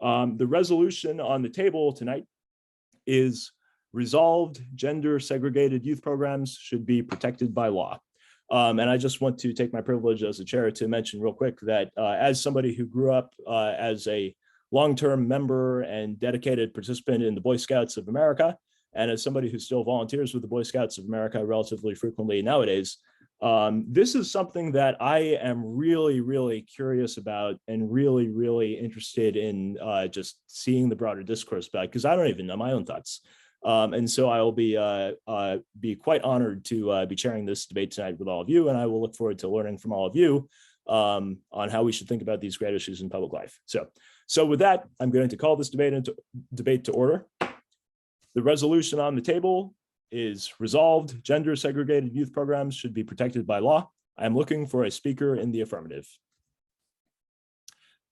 The resolution on the table tonight is resolved gender segregated youth programs should be protected by law. And I just want to take my privilege as a chair to mention real quick that as somebody who grew up as a long-term member and dedicated participant in the Boy Scouts of America, and as somebody who still volunteers with the Boy Scouts of America relatively frequently nowadays, this is something that I am really, really curious about and really, really interested in just seeing the broader discourse about, because I don't even know my own thoughts. And so I will be quite honored to be chairing this debate tonight with all of you, and I will look forward to learning from all of you on how we should think about these great issues in public life. So with that, I'm going to call this debate to order. The resolution on the table is resolved. Gender segregated youth programs should be protected by law. I am looking for a speaker in the affirmative.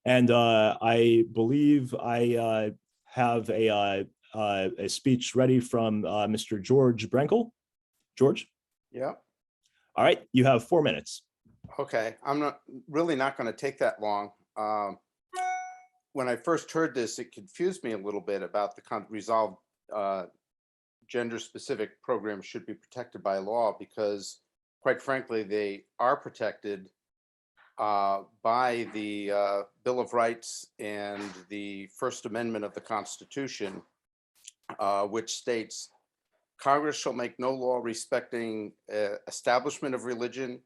And I believe I have a speech ready from Mr. George Brenkel. George? Yeah. All right, you have 4 minutes. Okay, I'm not going to take that long. When I first heard this, it confused me a little bit about the resolved gender-specific programs should be protected by law, because quite frankly, they are protected by the Bill of Rights and the First Amendment of the Constitution, which states, Congress shall make no law respecting establishment of religion,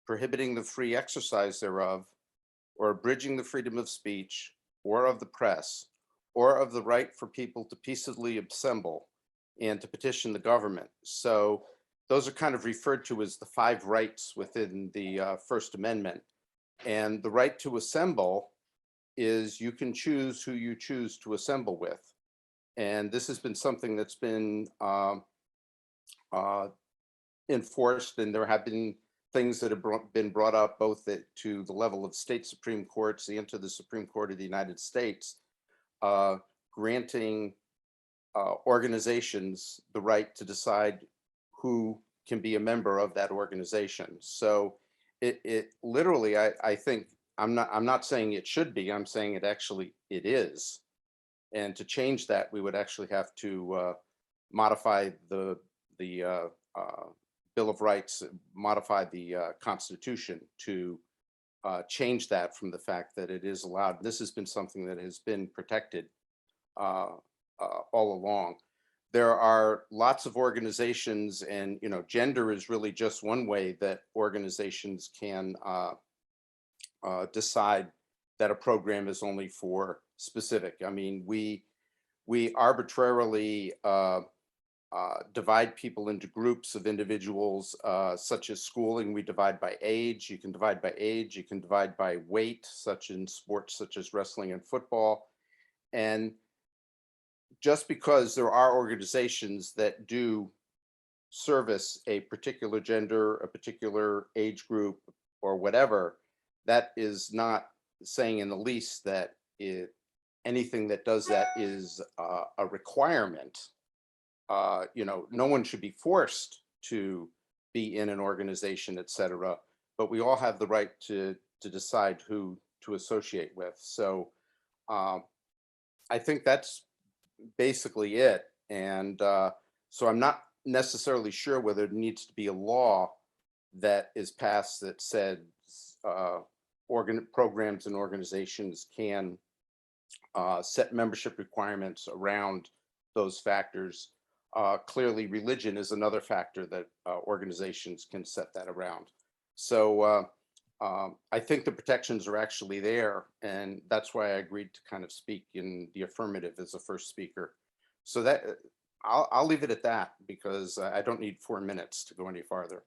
prohibiting the free exercise thereof, or abridging the freedom of speech, or of the press, or of the right for people to peaceably assemble and to petition the government. So those are kind of referred to as the 5 rights within the First Amendment. And the right to assemble is you can choose who you choose to assemble with. And this has been something that's been enforced, and there have been things that have been brought up both to the level of state Supreme Courts and to the Supreme Court of the United States, granting organizations the right to decide who can be a member of that organization. So it literally, I think, I'm not saying it should be, I'm saying it is. And to change that, we would actually have to modify the Bill of Rights, modify the Constitution to change that from the fact that it is allowed. This has been something that has been protected all along. There are lots of organizations, and gender is really just one way that organizations can decide that a program is only for specific. I mean, we arbitrarily divide people into groups of individuals, such as schooling. We divide by age. You can divide by age. You can divide by weight, such in sports such as wrestling and football. And just because there are organizations that do service a particular gender, a particular age group, or whatever, that is not saying in the least that anything that does that is a requirement. No one should be forced to be in an organization, etc. But we all have the right to decide who to associate with. So I think that's basically it. And so I'm not necessarily sure whether it needs to be a law that is passed that said programs and organizations can set membership requirements around those factors. Clearly, religion is another factor that organizations can set that around. So I think the protections are actually there, and that's why I agreed to kind of speak in the affirmative as a first speaker. So that I'll leave it at that, because I don't need 4 minutes to go any farther.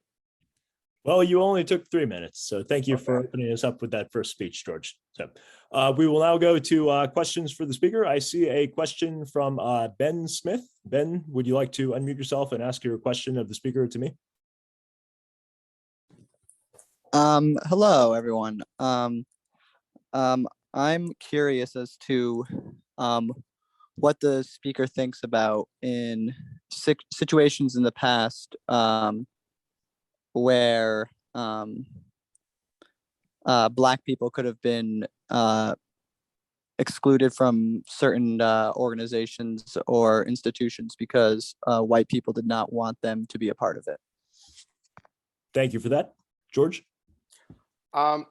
Well, you only took 3 minutes, so thank you for opening us up with that first speech, George. So we will now go to questions for the speaker. I see a question from Ben Smith. Ben, would you like to unmute yourself and ask your question of the speaker to me? Hello, everyone. I'm curious as to what the speaker thinks about in situations in the past where Black people could have been excluded from certain organizations or institutions because white people did not want them to be a part of it. Thank you for that. George? I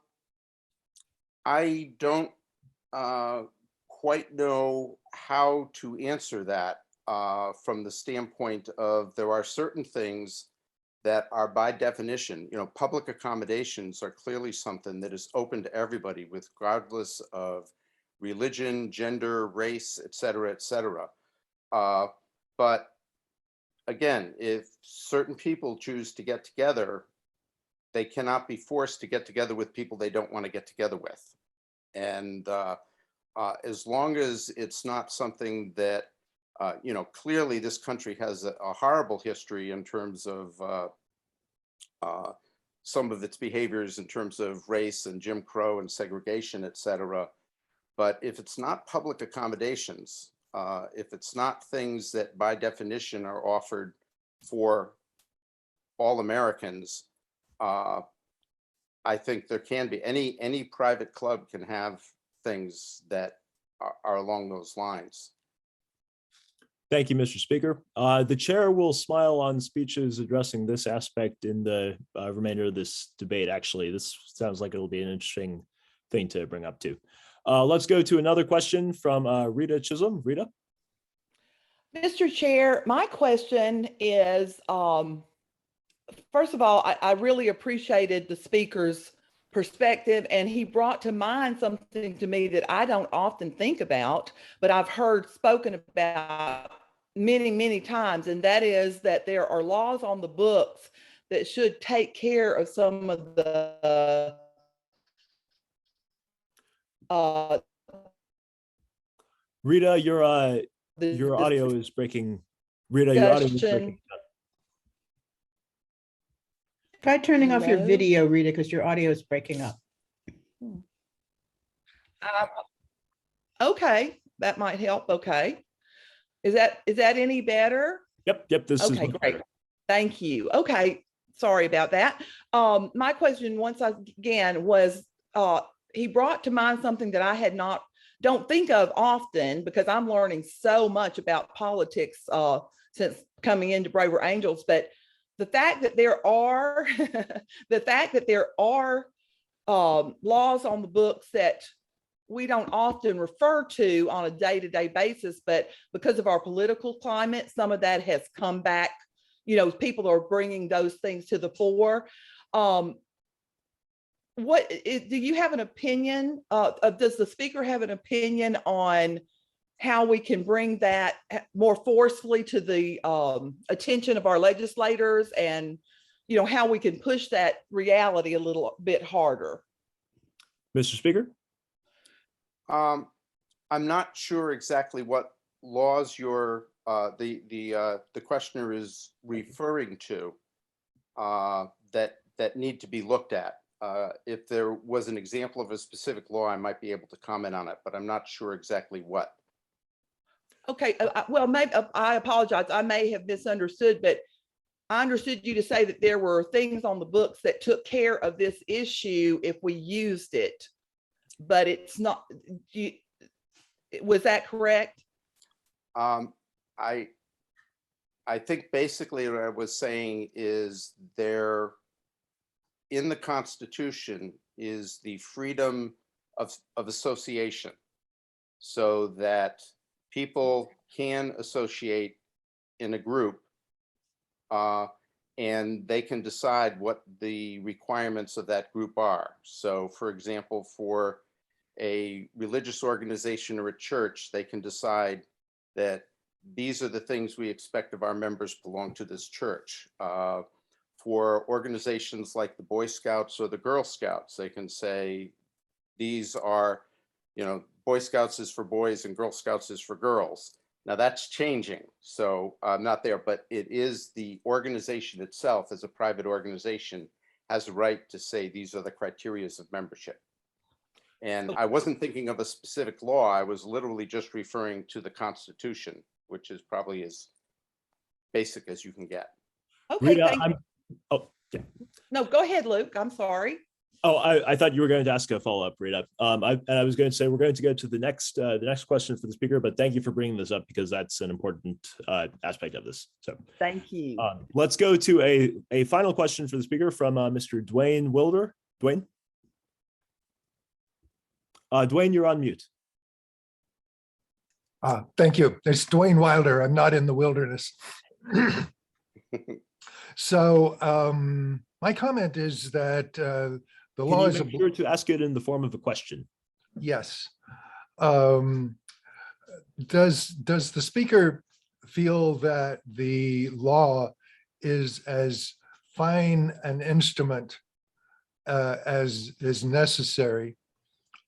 don't quite know how to answer that from the standpoint of there are certain things that are by definition, public accommodations are clearly something that is open to everybody, regardless of religion, gender, race, et cetera, et cetera. But again, if certain people choose to get together, they cannot be forced to get together with people they don't want to get together with. And as long as it's not something that, clearly this country has a horrible history in terms of some of its behaviors in terms of race and Jim Crow and segregation, et cetera. But if it's not public accommodations, if it's not things that by definition are offered for all Americans, I think there can be any private club can have things that are along those lines. Thank you, Mr. Speaker. The chair will smile on speeches addressing this aspect in the remainder of this debate. Actually, this sounds like it'll be an interesting thing to bring up too. Let's go to another question from Rita Chisholm. Rita? Mr. Chair, my question is, first of all, I really appreciated the speaker's perspective, and he brought to mind something to me that I don't often think about, but I've heard spoken about many, many times, and that is that there are laws on the books that should take care of some of the Rita, your audio is breaking. Rita, your audio is breaking up. Try turning off your Hello? video, Rita, because your audio is breaking up. Okay, that might help. Okay. Is that any better? Yep, this is Okay, much great. better. Thank you. Okay, sorry about that. My question once again was, he brought to mind something that I don't think of often, because I'm learning so much about politics since coming into Braver Angels, but the fact that there are laws on the books that we don't often refer to on a day-to-day basis, but because of our political climate, some of that has come back. People are bringing those things to the fore. Do you have an opinion? Does the speaker have an opinion on how we can bring that more forcefully to the attention of our legislators, and how we can push that reality a little bit harder? Mr. Speaker? I'm not sure exactly what laws the questioner is referring to that need to be looked at. If there was an example of a specific law, I might be able to comment on it, but I'm not sure exactly what. Okay, well, maybe I apologize. I may have misunderstood, but I understood you to say that there were things on the books that took care of this issue if we used it, but it's not. Was that correct? I think basically what I was saying is there in the Constitution is the freedom of association, so that people can associate in a group and they can decide what the requirements of that group are. So for example, for a religious organization or a church, they can decide that these are the things we expect of our members belong to this church. For organizations like the Boy Scouts or the Girl Scouts, they can say these are, Boy Scouts is for boys and Girl Scouts is for girls. Now that's changing, so I'm not there, but it is the organization itself as a private organization has a right to say these are the criteria of membership. And I wasn't thinking of a specific law. I was literally just referring to the Constitution, which is probably as basic as you can get. Okay, Rita, thank you. oh, yeah. No, go ahead, Luke. I'm sorry. Oh, I thought you were going to ask a follow-up, Rita. I was going to say we're going to go to the next question for the speaker, but thank you for bringing this up because that's an important aspect of this. So Thank you. let's go to a final question for the speaker from Mr. Dwayne Wilder. Dwayne? Dwayne, you're on mute. Thank you. It's Dwayne Wilder. I'm not in the wilderness. So my comment is that the law is make sure to ask it in the form of a question. Yes. Does the speaker feel that the law is as fine an instrument as is necessary,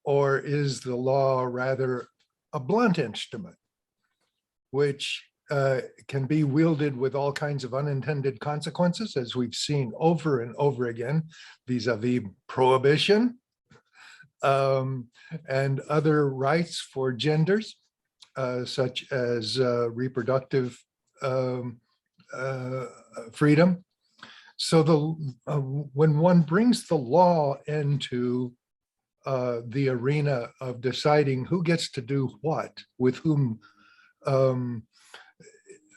or is the law rather a blunt instrument, which can be wielded with all kinds of unintended consequences, as we've seen over and over again, vis-a-vis prohibition and other rights for genders, such as reproductive freedom. So when one brings the law into the arena of deciding who gets to do what with whom,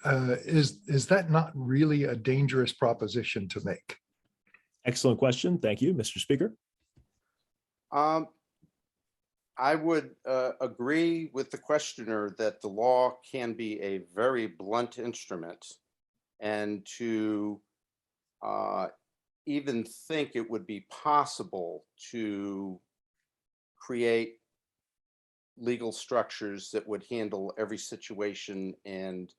is that not really a dangerous proposition to make? Excellent question. Thank you, Mr. Speaker. I would agree with the questioner that the law can be a very blunt instrument, and to even think it would be possible to create legal structures that would handle every situation and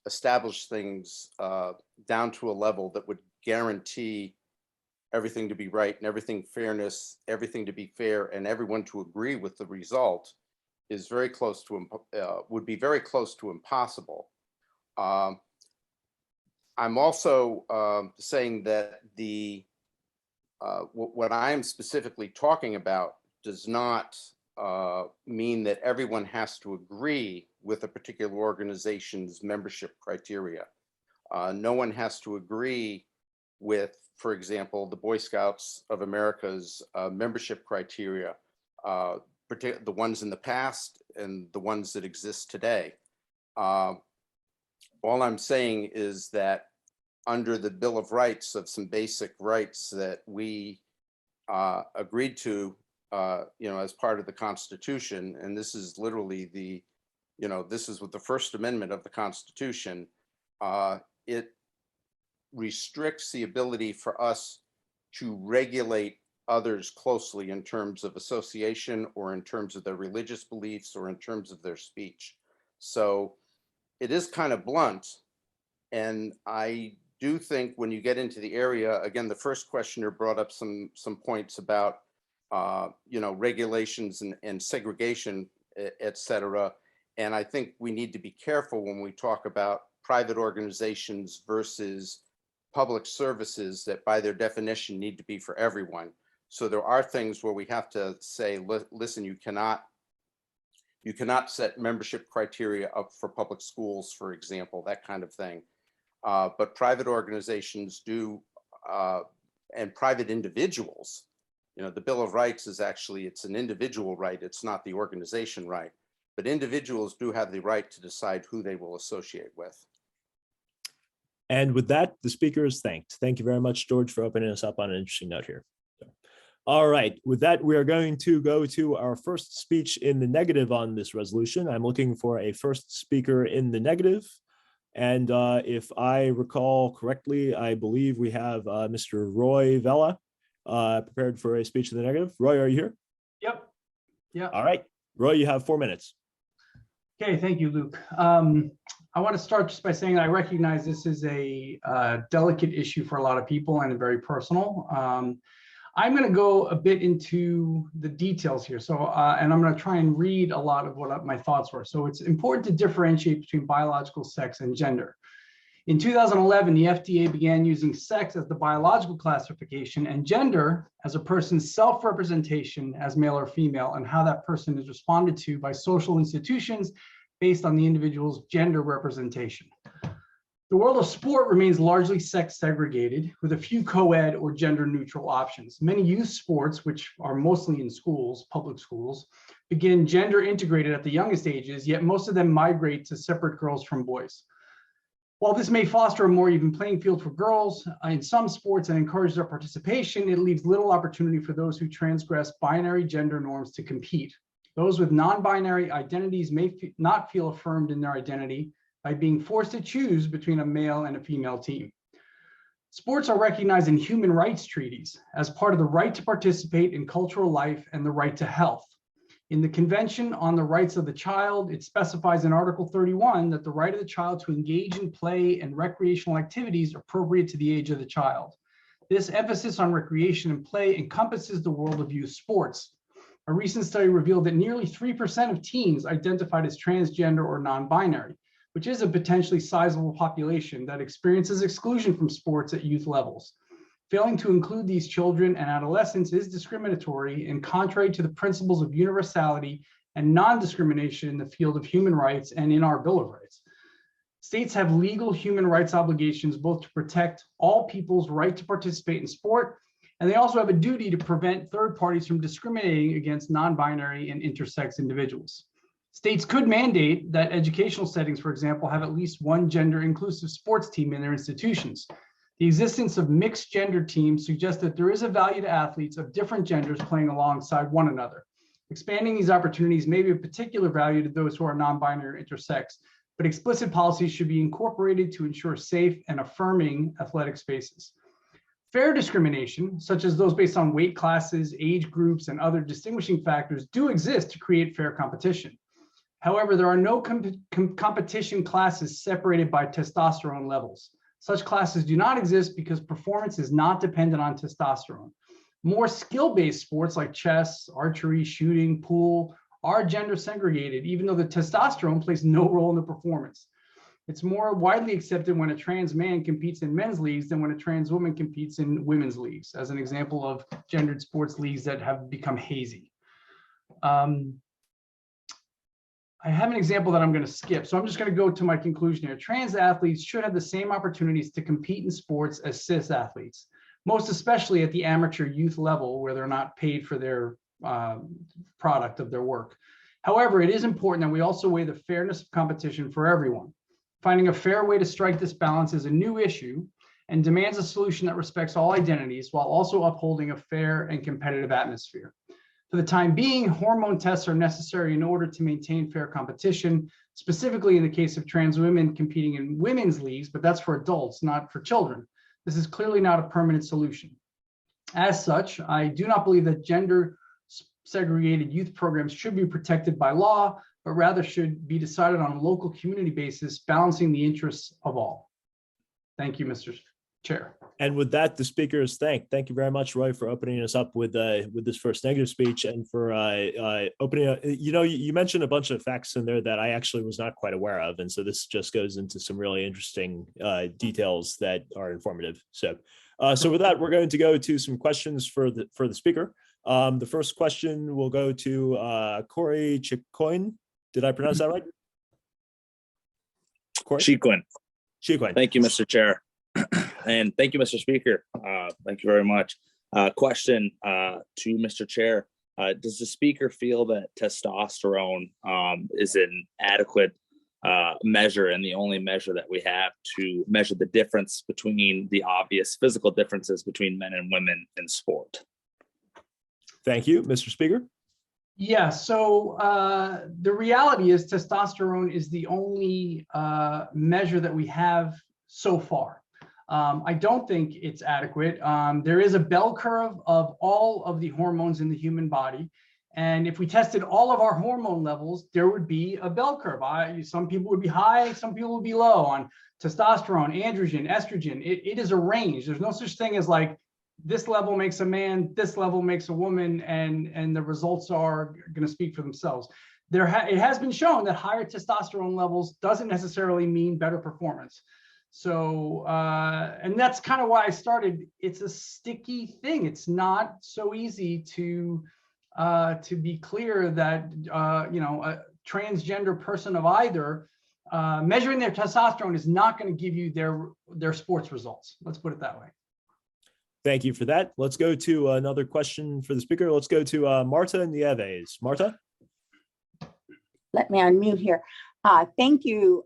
establish things down to a level that would guarantee everything to be right and everything to be fair, and everyone to agree with the result is very close to would be very close to impossible. I'm also saying that what I am specifically talking about does not mean that everyone has to agree with a particular organization's membership criteria. No one has to agree with, for example, the Boy Scouts of America's membership criteria, the ones in the past and the ones that exist today. All I'm saying is that under the Bill of Rights, of some basic rights that we agreed to, as part of the Constitution, and this is literally this is with the First Amendment of the Constitution, it restricts the ability for us to regulate others closely in terms of association, or in terms of their religious beliefs, or in terms of their speech. So it is kind of blunt. And I do think when you get into the area, again, the first questioner brought up some points about regulations and segregation, et cetera. And I think we need to be careful when we talk about private organizations versus public services that by their definition need to be for everyone. So there are things where we have to say, listen, you cannot set membership criteria up for public schools, for example, that kind of thing. But private organizations do, and private individuals, the Bill of Rights is actually, it's an individual right, it's not the organization right. But individuals do have the right to decide who they will associate with. And with that, the speaker is thanked. Thank you very much, George, for opening us up on an interesting note here. All right, with that, we are going to go to our first speech in the negative on this resolution. I'm looking for a first speaker in the negative. And if I recall correctly, I believe we have Mr. Roy Vela prepared for a speech in the negative. Roy, are you here? Yep. Yeah. All right, Roy, you have 4 minutes. Okay, thank you, Luke. I want to start just by saying I recognize this is a delicate issue for a lot of people and very personal. I'm going to go a bit into the details here. So, and I'm going to try and read a lot of what my thoughts were. So it's important to differentiate between biological sex and gender. In 2011, the FDA began using sex as the biological classification and gender as a person's self-representation as male or female, and how that person is responded to by social institutions based on the individual's gender representation. The world of sport remains largely sex segregated, with a few co-ed or gender neutral options. Many youth sports, which are mostly in schools, public schools, begin gender integrated at the youngest ages, yet most of them migrate to separate girls from boys. While this may foster a more even playing field for girls in some sports and encourage their participation, it leaves little opportunity for those who transgress binary gender norms to compete. Those with non-binary identities may not feel affirmed in their identity by being forced to choose between a male and a female team. Sports are recognized in human rights treaties as part of the right to participate in cultural life and the right to health. In the Convention on the Rights of the Child, it specifies in Article 31 that the right of the child to engage in play and recreational activities appropriate to the age of the child. This emphasis on recreation and play encompasses the world of youth sports. A recent study revealed that nearly 3% of teens identified as transgender or non-binary, which is a potentially sizable population that experiences exclusion from sports at youth levels. Failing to include these children and adolescents is discriminatory and contrary to the principles of universality and non-discrimination in the field of human rights and in our Bill of Rights. States have legal human rights obligations both to protect all people's right to participate in sport, and they also have a duty to prevent third parties from discriminating against non-binary and intersex individuals. States could mandate that educational settings, for example, have at least one gender-inclusive sports team in their institutions. The existence of mixed gender teams suggests that there is a value to athletes of different genders playing alongside one another. Expanding these opportunities may be of particular value to those who are non-binary or intersex, but explicit policies should be incorporated to ensure safe and affirming athletic spaces. Fair discrimination, such as those based on weight classes, age groups, and other distinguishing factors, do exist to create fair competition. However, there are no competition classes separated by testosterone levels. Such classes do not exist because performance is not dependent on testosterone. More skill-based sports like chess, archery, shooting, pool are gender segregated, even though the testosterone plays no role in the performance. It's more widely accepted when a trans man competes in men's leagues than when a trans woman competes in women's leagues, as an example of gendered sports leagues that have become hazy. I have an example that I'm going to skip, so I'm just going to go to my conclusion here. Trans athletes should have the same opportunities to compete in sports as cis athletes, most especially at the amateur youth level where they're not paid for their product of their work. However, it is important that we also weigh the fairness of competition for everyone. Finding a fair way to strike this balance is a new issue and demands a solution that respects all identities while also upholding a fair and competitive atmosphere. For the time being, hormone tests are necessary in order to maintain fair competition, specifically in the case of trans women competing in women's leagues, but that's for adults, not for children. This is clearly not a permanent solution. As such, I do not believe that gender segregated youth programs should be protected by law, but rather should be decided on a local community basis, balancing the interests of all. Thank you, Mr. Chair. And with that, the speaker is thanked. Thank you very much, Roy, for opening us up with this first negative speech and for opening up. You know, you mentioned a bunch of facts in there that I actually was not quite aware of. And so this just goes into some really interesting details that are informative. So with that, we're going to go to some questions for the speaker. The first question will go to Corey Chicoin. Did I pronounce that right? Corey? Chicoin. Thank you, Mr. Chair. And thank you, Mr. Speaker. Thank you very much. Question to Mr. Chair. Does the speaker feel that testosterone is an adequate measure and the only measure that we have to measure the difference between the obvious physical differences between men and women in sport? Thank you, Mr. Speaker. Yeah, so the reality is testosterone is the only measure that we have so far. I don't think it's adequate. There is a bell curve of all of the hormones in the human body. And if we tested all of our hormone levels, there would be a bell curve. Some people would be high, some people would be low on testosterone, androgen, estrogen. It is a range. There's no such thing as like, this level makes a man, this level makes a woman, and the results are going to speak for themselves. It has been shown that higher testosterone levels doesn't necessarily mean better performance. So, and that's kind of why I started. It's a sticky thing. It's not so easy to be clear that, a transgender person of either measuring their testosterone is not going to give you their sports results. Let's put it that way. Thank you for that. Let's go to another question for the speaker. Let's go to Marta Nieves. Marta? Let me unmute here. Thank you.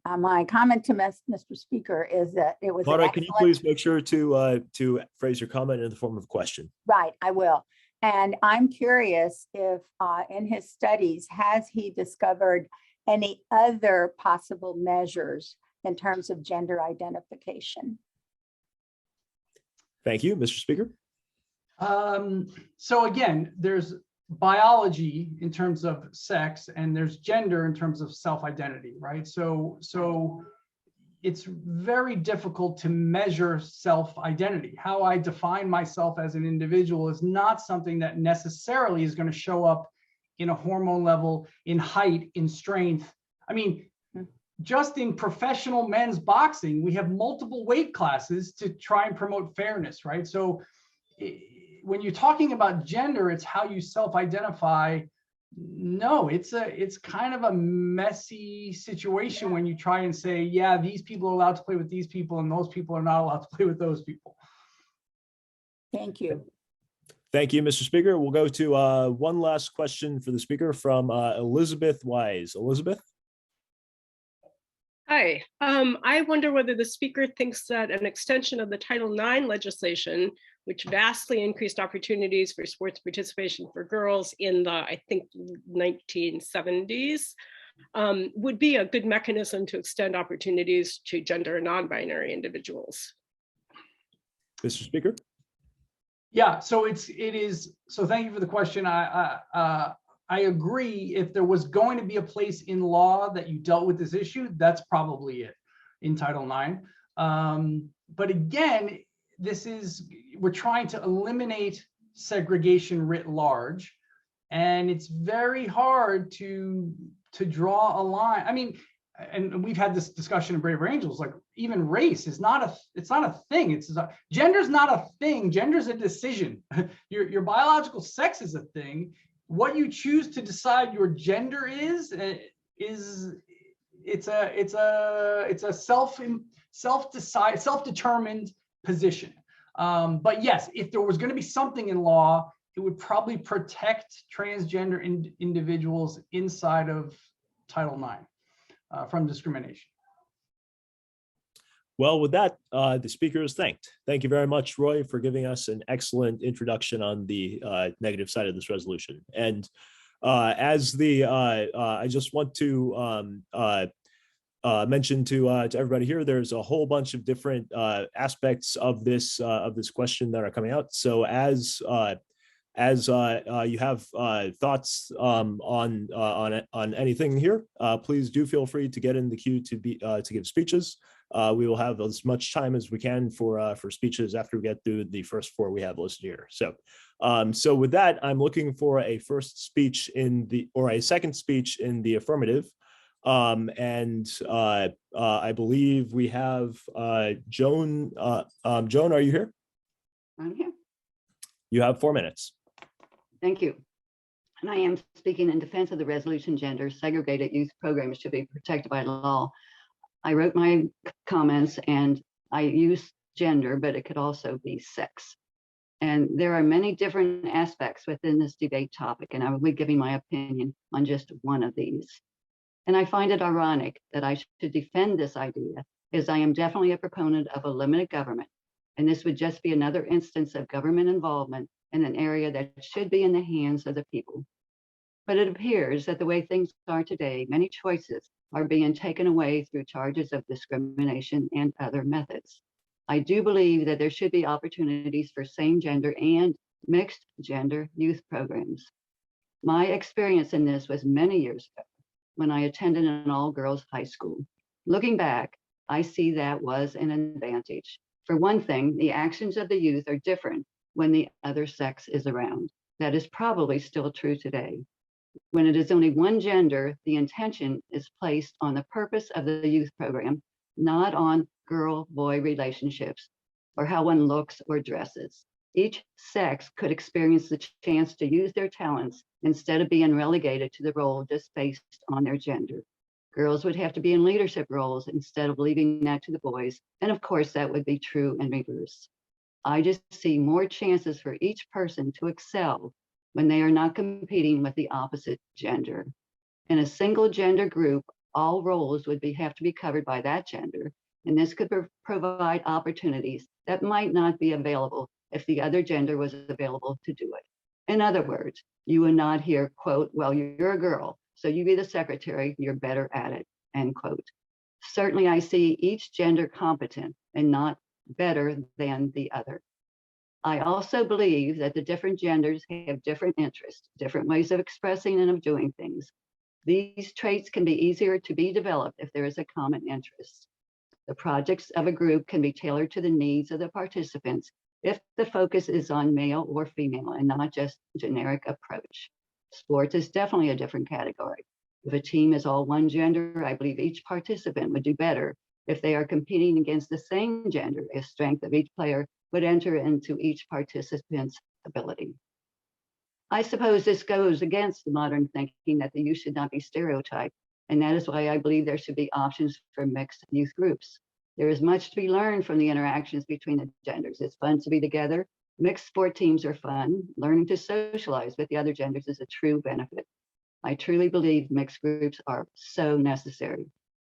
My comment to Mr. Speaker is that it was Marta, can you please make sure to phrase your comment in the form of a question? Right, I will. And I'm curious if in his studies, has he discovered any other possible measures in terms of gender identification? Thank you, Mr. Speaker. So again, there's biology in terms of sex, and there's gender in terms of self-identity, right? So it's very difficult to measure self-identity. How I define myself as an individual is not something that necessarily is going to show up in a hormone level, in height, in strength. I mean, just in professional men's boxing, we have multiple weight classes to try and promote fairness, right? So when you're talking about gender, it's how you self-identify. No, it's kind of a messy situation when you try and say, yeah, these people are allowed to play with these people and those people are not allowed to play with those people. Thank you. Thank you, Mr. Speaker. We'll go to one last question for the speaker from Elizabeth Wise. Elizabeth? Hi, I wonder whether the speaker thinks that an extension of the Title IX legislation, which vastly increased opportunities for sports participation for girls in the, I think, 1970s, would be a good mechanism to extend opportunities to gender and non-binary individuals. Mr. Speaker? Yeah, so it is. So thank you for the question. I agree. If there was going to be a place in law that you dealt with this issue, that's probably it in Title IX. But again, we're trying to eliminate segregation writ large, and it's very hard to draw a line. I mean, and we've had this discussion in Braver Angels, like even race is not a thing. Gender's not a thing. Gender's a decision. Your biological sex is a thing. What you choose to decide your gender is a self-determined position. But yes, if there was going to be something in law, it would probably protect transgender individuals inside of Title IX from discrimination. Well, with that, the speaker is thanked. Thank you very much, Roy, for giving us an excellent introduction on the negative side of this resolution. And I just want to mention to everybody here, there's a whole bunch of different aspects of this question that are coming out. So as you have thoughts on anything here, please do feel free to get in the queue to give speeches. We will have as much time as we can for speeches after we get through the first four we have listed here. So with that, I'm looking for a first speech or a second speech in the affirmative. And I believe we have Joan. Joan, are you here? I'm here. You have 4 minutes. Thank you. And I am speaking in defense of the resolution gender segregated youth programs should be protected by law. I wrote my comments and I use gender, but it could also be sex. And there are many different aspects within this debate topic, and I will be giving my opinion on just one of these. And I find it ironic that I should defend this idea, as I am definitely a proponent of a limited government, and this would just be another instance of government involvement in an area that should be in the hands of the people. But it appears that the way things are today, many choices are being taken away through charges of discrimination and other methods. I do believe that there should be opportunities for same gender and mixed gender youth programs. My experience in this was many years ago when I attended an all-girls high school. Looking back, I see that was an advantage. For one thing, the actions of the youth are different when the other sex is around. That is probably still true today. When it is only one gender, the intention is placed on the purpose of the youth program, not on girl-boy relationships or how one looks or dresses. Each sex could experience the chance to use their talents instead of being relegated to the role just based on their gender. Girls would have to be in leadership roles instead of leaving that to the boys. And of course, that would be true in reverse. I just see more chances for each person to excel when they are not competing with the opposite gender. In a single gender group, all roles would have to be covered by that gender, and this could provide opportunities that might not be available if the other gender was available to do it. In other words, you would not hear, quote, well, you're a girl, so you be the secretary, you're better at it, end quote. Certainly, I see each gender competent and not better than the other. I also believe that the different genders have different interests, different ways of expressing and of doing things. These traits can be easier to be developed if there is a common interest. The projects of a group can be tailored to the needs of the participants if the focus is on male or female and not just generic approach. Sports is definitely a different category. If a team is all one gender, I believe each participant would do better if they are competing against the same gender, as strength of each player would enter into each participant's ability. I suppose this goes against the modern thinking that the youth should not be stereotyped, and that is why I believe there should be options for mixed youth groups. There is much to be learned from the interactions between the genders. It's fun to be together. Mixed sport teams are fun. Learning to socialize with the other genders is a true benefit. I truly believe mixed groups are so necessary.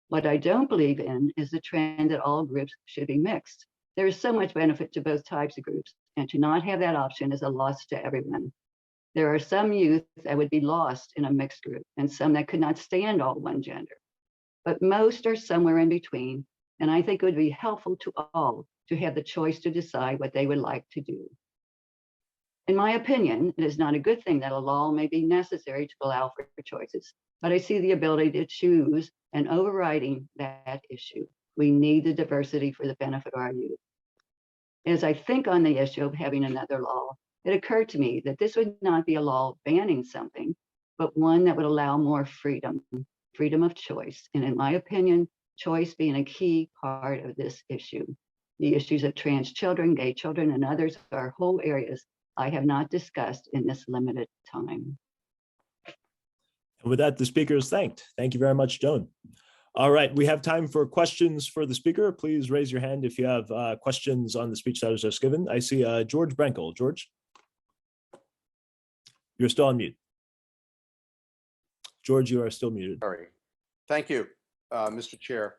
What I don't believe in is the trend that all groups should be mixed. There is so much benefit to both types of groups, and to not have that option is a loss to everyone. There are some youth that would be lost in a mixed group and some that could not stand all one gender. But most are somewhere in between, and I think it would be helpful to all to have the choice to decide what they would like to do. In my opinion, it is not a good thing that a law may be necessary to allow for choices, but I see the ability to choose and overriding that issue. We need the diversity for the benefit of our youth. As I think on the issue of having another law, it occurred to me that this would not be a law banning something, but one that would allow more freedom of choice. And in my opinion, choice being a key part of this issue. The issues of trans children, gay children, and others are whole areas I have not discussed in this limited time. And with that, the speaker is thanked. Thank you very much, Joan. All right, we have time for questions for the speaker. Please raise your hand if you have questions on the speech that was just given. I see George Brenkel. George, you're still on mute. George, you are still muted. Sorry. Thank you, Mr. Chair.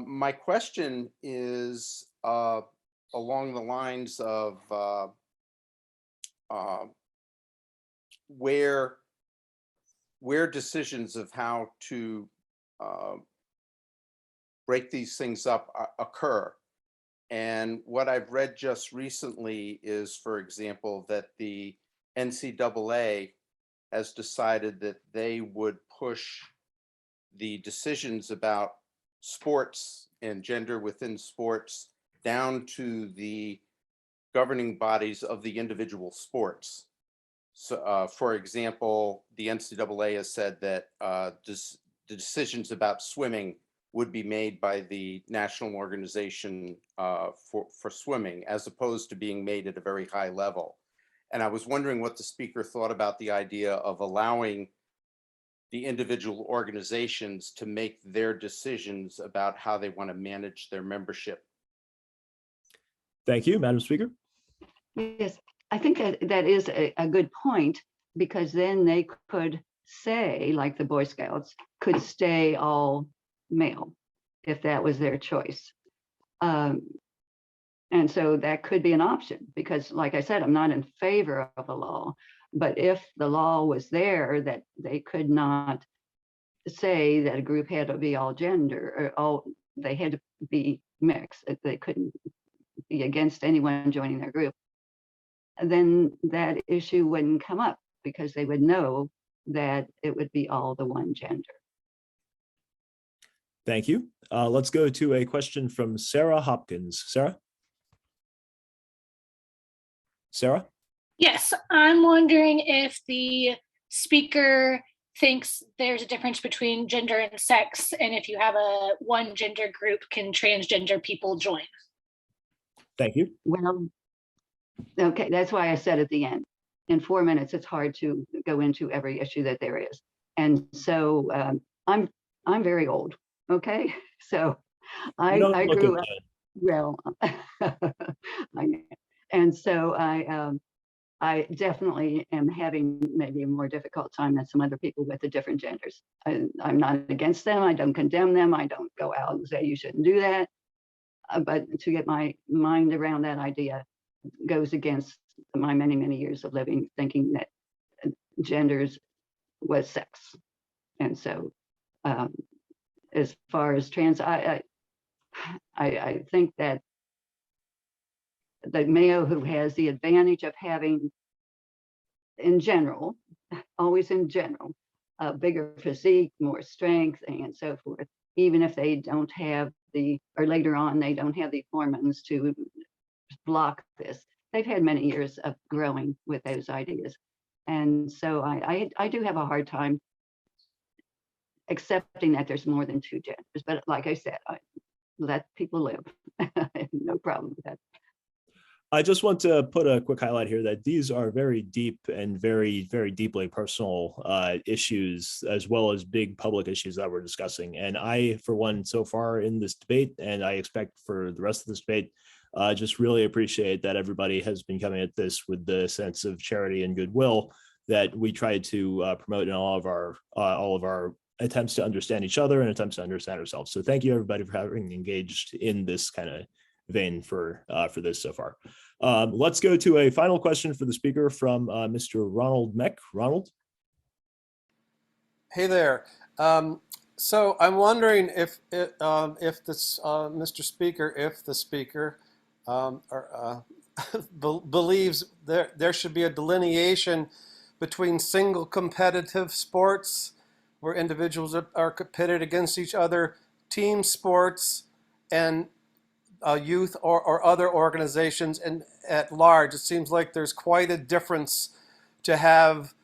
My question is along the lines of where decisions of how to break these things up occur. And what I've read just recently is, for example, that the NCAA has decided that they would push the decisions about sports and gender within sports down to the governing bodies of the individual sports. So, for example, the NCAA has said that the decisions about swimming would be made by the national organization for swimming, as opposed to being made at a very high level. And I was wondering what the speaker thought about the idea of allowing the individual organizations to make their decisions about how they want to manage their membership. Thank you, Madam Speaker. Yes, I think that is a good point, because then they could say, like the Boy Scouts, could stay all male if that was their choice. And so that could be an option, because like I said, I'm not in favor of a law, but if the law was there that they could not say that a group had to be all gender or they had to be mixed, they couldn't be against anyone joining their group, then that issue wouldn't come up, because they would know that it would be all the one gender. Thank you. Let's go to a question from Sarah Hopkins. Sarah? Sarah? Yes, I'm wondering if the speaker thinks there's a difference between gender and sex, and if you have a one gender group, can transgender people join? Thank you. Well, okay, that's why I said at the end, in 4 minutes, it's hard to go into every issue that there is. And so I'm I'm very old, okay? So You don't I look grew it, up, Jen. well, and so I definitely am having maybe a more difficult time than some other people with the different genders. I'm not against them. I don't condemn them. I don't go out and say you shouldn't do that. But to get my mind around that idea goes against my many, many years of living, thinking that genders was sex. And so as far as trans, I think that the male who has the advantage of having, in general, always in general, a bigger physique, more strength, and so forth, even if they don't have the, or later on, they don't have the hormones to block this. They've had many years of growing with those ideas. And so I do have a hard time accepting that there's more than two genders. But like I said, I let people live. I have no problem with that. I just want to put a quick highlight here that these are very deep and very, very deeply personal issues, as well as big public issues that we're discussing. And I, for one, so far in this debate, and I expect for the rest of this debate, just really appreciate that everybody has been coming at this with the sense of charity and goodwill that we try to promote in all of our attempts to understand each other and attempts to understand ourselves. So thank you everybody for having engaged in this kind of vein for this so far. Let's go to a final question for the speaker from Mr. Ronald Meck. Ronald. Hey there. So I'm wondering if this Mr. Speaker, if the speaker believes there should be a delineation between single competitive sports where individuals are pitted against each other, team sports, and youth or other organizations, and at large. It seems like there's quite a difference to have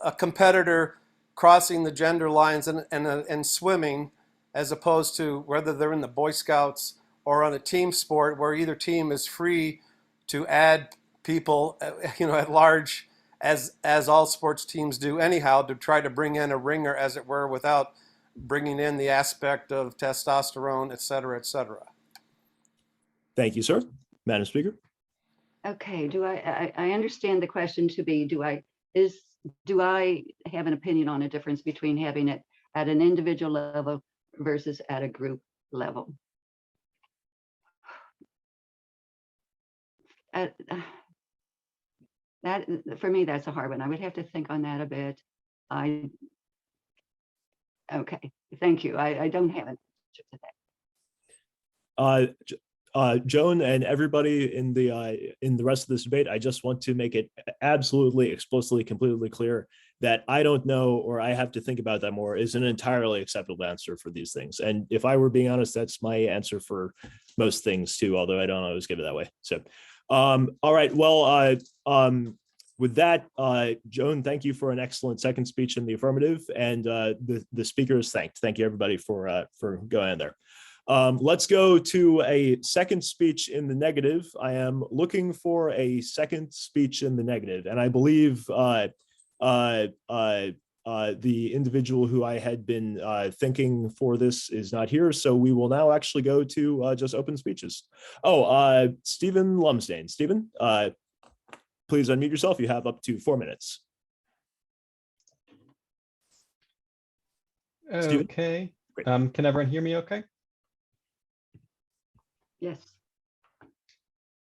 a competitor crossing the gender lines and swimming, as opposed to whether they're in the Boy Scouts or on a team sport where either team is free to add people, at large, as all sports teams do anyhow, to try to bring in a ringer, as it were, without bringing in the aspect of testosterone, et cetera, et cetera. Thank you, sir. Madam Speaker. Okay, I understand the question to be, do I have an opinion on a difference between having it at an individual level versus at a group level? That, for me, that's a hard one. I would have to think on that a bit. Okay, thank you. I don't have an answer to that. Joan and everybody in the rest of this debate, I just want to make it absolutely, explicitly, completely clear that I don't know, or I have to think about that more, is an entirely acceptable answer for these things. And if I were being honest, that's my answer for most things too, although I don't always give it that way. So, all right, well, with that, Joan, thank you for an excellent second speech in the affirmative, and the speaker is thanked. Thank you everybody for going in there. Let's go to a second speech in the negative. I am looking for a second speech in the negative, and I believe the individual who I had been thinking for this is not here, so we will now actually go to just open speeches. Oh, Stephen Lumsden. Stephen, please unmute yourself. You have up to 4 minutes. Okay. Can everyone hear me okay? Yes.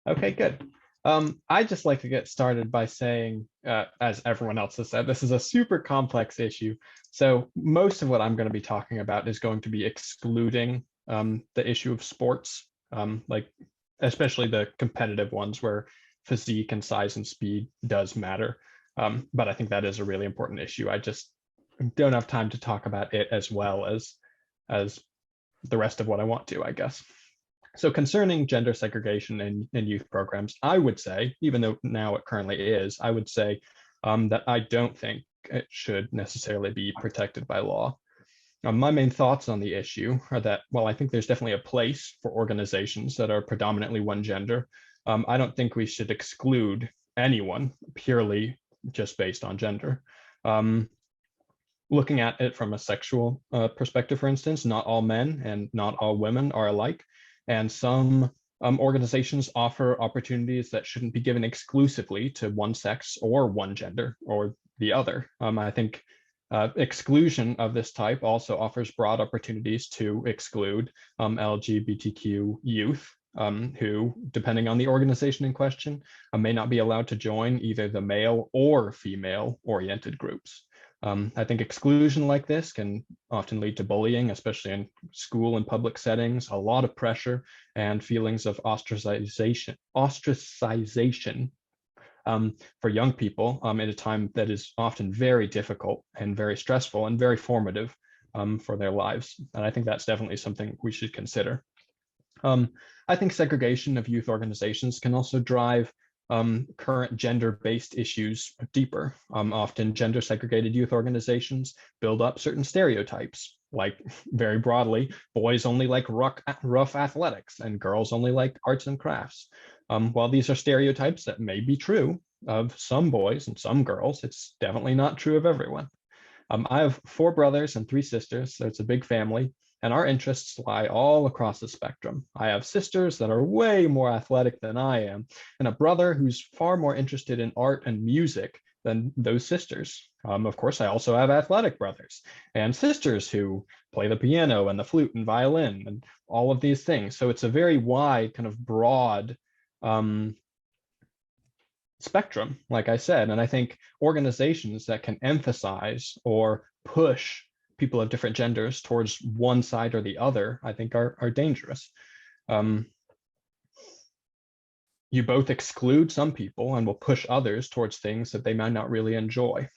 Okay, good. I'd just like to get started by saying, as everyone else has said, this is a super complex issue. So most of what I'm going to be talking about is going to be excluding the issue of sports, like especially the competitive ones where physique and size and speed does matter. But I think that is a really important issue. I just don't have time to talk about it as well as the rest of what I want to, I guess. So concerning gender segregation in youth programs, I would say, even though now it currently is, I would say that I don't think it should necessarily be protected by law. My main thoughts on the issue are that, well, I think there's definitely a place for organizations that are predominantly one gender. I don't think we should exclude anyone purely just based on gender. looking at it from a sexual perspective, for instance, not all men and not all women are alike. And some organizations offer opportunities that shouldn't be given exclusively to one sex or one gender or the other. I think exclusion of this type also offers broad opportunities to exclude LGBTQ youth who, depending on the organization in question, may not be allowed to join either the male or female oriented groups. I think exclusion like this can often lead to bullying, especially in school and public settings, a lot of pressure and feelings of ostracization for young people at a time that is often very difficult and very stressful and very formative for their lives. And I think that's definitely something we should consider. I think segregation of youth organizations can also drive current gender-based issues deeper. Often gender segregated youth organizations build up certain stereotypes, like very broadly, boys only like rough athletics and girls only like arts and crafts. While these are stereotypes that may be true of some boys and some girls, it's definitely not true of everyone. I have 4 brothers and 3 sisters, so it's a big family, and our interests lie all across the spectrum. I have sisters that are way more athletic than I am, and a brother who's far more interested in art and music than those sisters. Of course, I also have athletic brothers and sisters who play the piano and the flute and violin and all of these things. So it's a very wide, kind of broad spectrum, like I said, and I think organizations that can emphasize or push people of different genders towards one side or the other, I think are dangerous. You both exclude some people and will push others towards things that they might not really enjoy.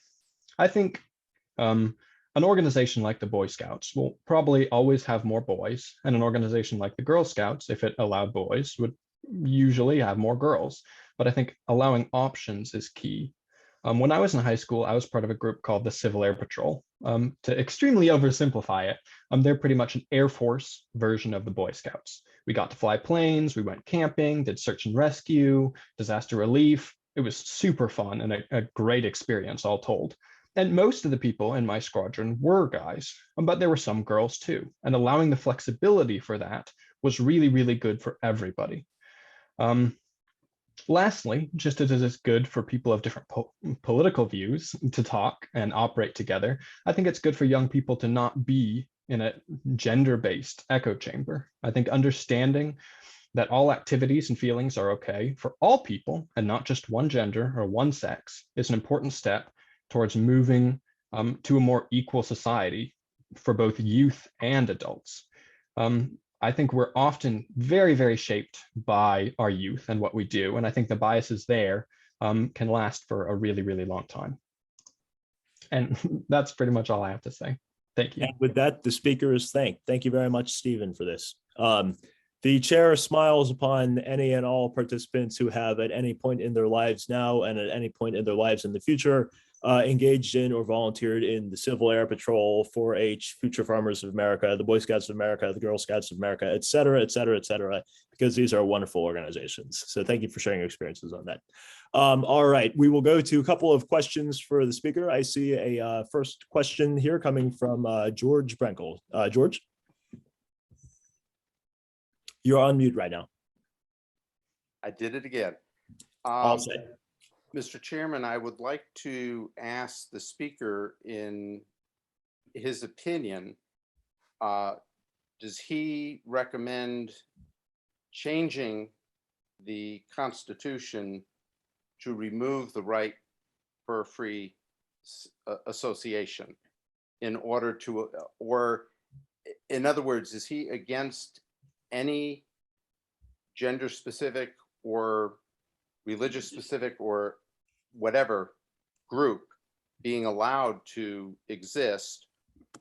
I think an organization like the Boy Scouts will probably always have more boys, and an organization like the Girl Scouts, if it allowed boys, would usually have more girls. But I think allowing options is key. When I was in high school, I was part of a group called the Civil Air Patrol. To extremely oversimplify it, they're pretty much an Air Force version of the Boy Scouts. We got to fly planes, we went camping, did search and rescue, disaster relief. It was super fun and a great experience, all told. And most of the people in my squadron were guys, but there were some girls too. And allowing the flexibility for that was really, really good for everybody. Lastly, just as it is good for people of different political views to talk and operate together, I think it's good for young people to not be in a gender-based echo chamber. I think understanding that all activities and feelings are okay for all people and not just one gender or one sex is an important step towards moving to a more equal society for both youth and adults. I think we're often very, very shaped by our youth and what we do. And I think the biases there can last for a really, really long time. And that's pretty much all I have to say. Thank you. And with that, the speaker is thanked. Thank you very much, Stephen, for this. The chair smiles upon any and all participants who have at any point in their lives now and at any point in their lives in the future engaged in or volunteered in the Civil Air Patrol, 4-H, Future Farmers of America, the Boy Scouts of America, the Girl Scouts of America, et cetera, et cetera, et cetera, because these are wonderful organizations. So thank you for sharing your experiences on that. All right, we will go to a couple of questions for the speaker. I see a first question here coming from George Brenkel. George? You're on mute right now. I did it again. All set. Mr. Chairman, I would like to ask the speaker, in his opinion, does he recommend changing the Constitution to remove the right for a free association in order to, or in other words, is he against any gender specific or religious specific or whatever group being allowed to exist?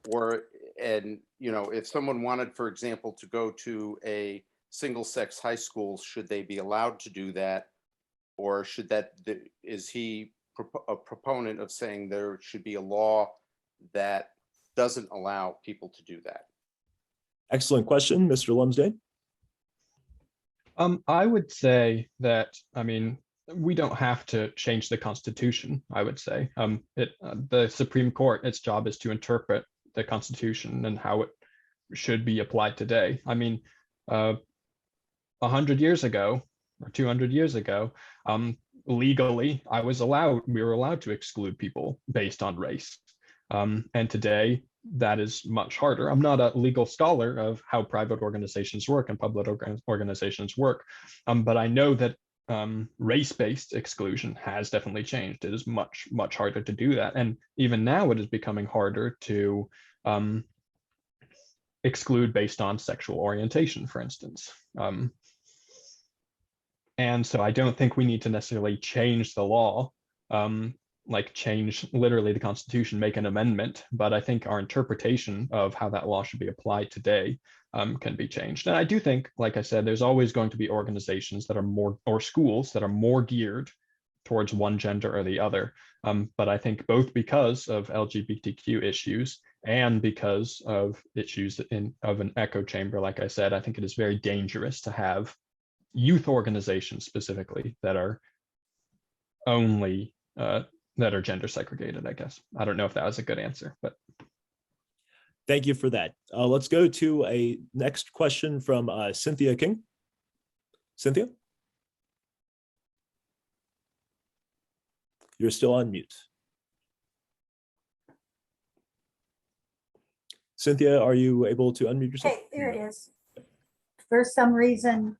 Or, and you know, if someone wanted, for example, to go to a single sex high school, should they be allowed to do that? Or should that, is he a proponent of saying there should be a law that doesn't allow people to do that? Excellent question, Mr. Lumsden. I would say that, I mean, we don't have to change the Constitution, I would say. The Supreme Court, its job is to interpret the Constitution and how it should be applied today. I mean, 100 years ago or 200 years ago, legally, we were allowed to exclude people based on race. And today, that is much harder. I'm not a legal scholar of how private organizations work and public organizations work, but I know that race-based exclusion has definitely changed. It is much, much harder to do that. And even now it is becoming harder to exclude based on sexual orientation, for instance. And so I don't think we need to necessarily change the law, like change literally the Constitution, make an amendment, but I think our interpretation of how that law should be applied today can be changed. And I do think, like I said, there's always going to be organizations that are more, or schools that are more geared towards one gender or the other. But I think both because of LGBTQ issues and because of issues of an echo chamber, like I said, I think it is very dangerous to have youth organizations specifically that are only that are gender segregated, I guess. I don't know if that was a good answer, but. Thank you for that. Let's go to a next question from Cynthia King. Cynthia? You're still on mute. Cynthia, are you able to unmute yourself? Hey, there it is. For some reason,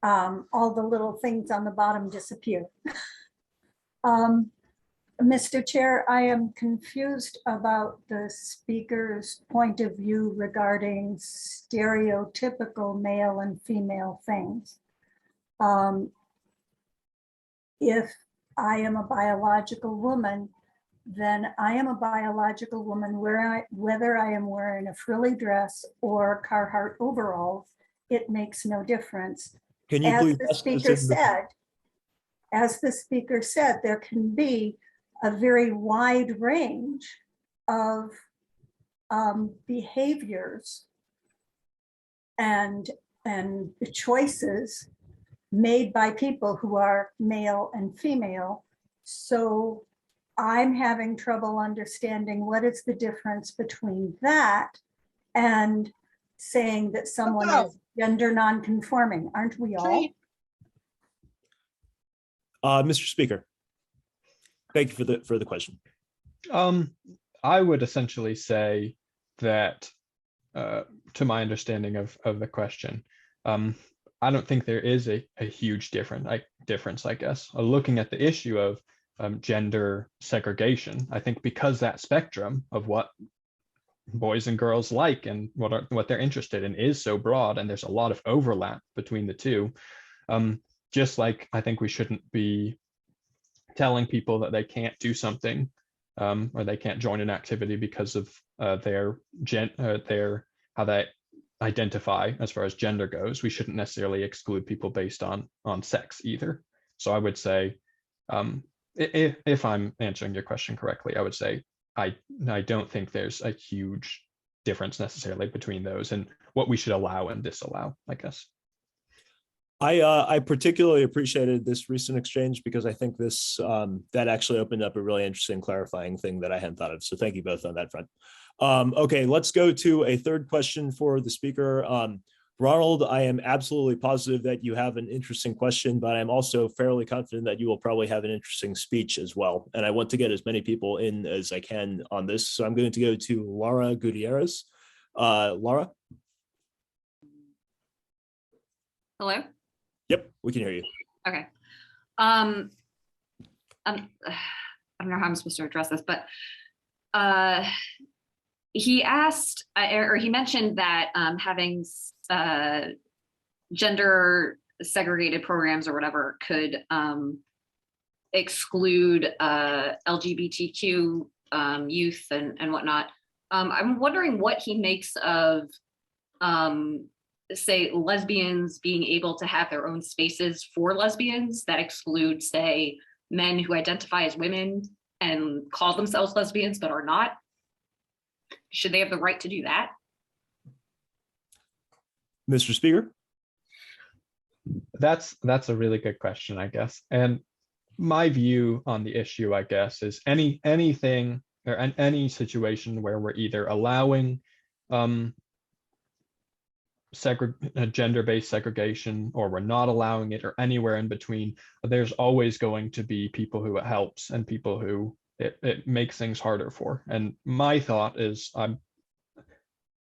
all the little things on the bottom disappear. Mr. Chair, I am confused about the speaker's point of view regarding stereotypical male and female things. If I am a biological woman, then I am a biological woman whether I am wearing a frilly dress or Carhartt overalls, it makes no difference. Can you As the speaker said, there can be a very wide range of behaviors and choices made by people who are male and female. So I'm having trouble understanding what is the difference between that and saying that someone is gender non-conforming. Aren't we all? Mr. Speaker, thank you for the question. I would essentially say that, to my understanding of the question, I don't think there is a huge difference, I guess. Looking at the issue of gender segregation, I think because that spectrum of what boys and girls like and what they're interested in is so broad, and there's a lot of overlap between the two. Just like I think we shouldn't be telling people that they can't do something or they can't join an activity because of their how they identify as far as gender goes. We shouldn't necessarily exclude people based on sex either. So I would say, if I'm answering your question correctly, I would say I don't think there's a huge difference necessarily between those and what we should allow and disallow, I guess. I particularly appreciated this recent exchange because I think this that actually opened up a really interesting clarifying thing that I hadn't thought of. So thank you both on that front. Okay, let's go to a third question for the speaker. Ronald, I am absolutely positive that you have an interesting question, but I'm also fairly confident that you will probably have an interesting speech as well. And I want to get as many people in as I can on this. So I'm going to go to Laura Gutierrez. Laura? Hello? Yep, we can hear you. Okay. I don't know how I'm supposed to address this, but he asked, or he mentioned that having gender segregated programs or whatever could exclude LGBTQ youth and whatnot. I'm wondering what he makes of say lesbians being able to have their own spaces for lesbians that exclude, say, men who identify as women and call themselves lesbians but are not. Should they have the right to do that? Mr. Speaker? That's a really good question, I guess. And my view on the issue, I guess, is anything or any situation where we're either allowing gender-based segregation or we're not allowing it, or anywhere in between, there's always going to be people who it helps and people who it makes things harder for. And my thought is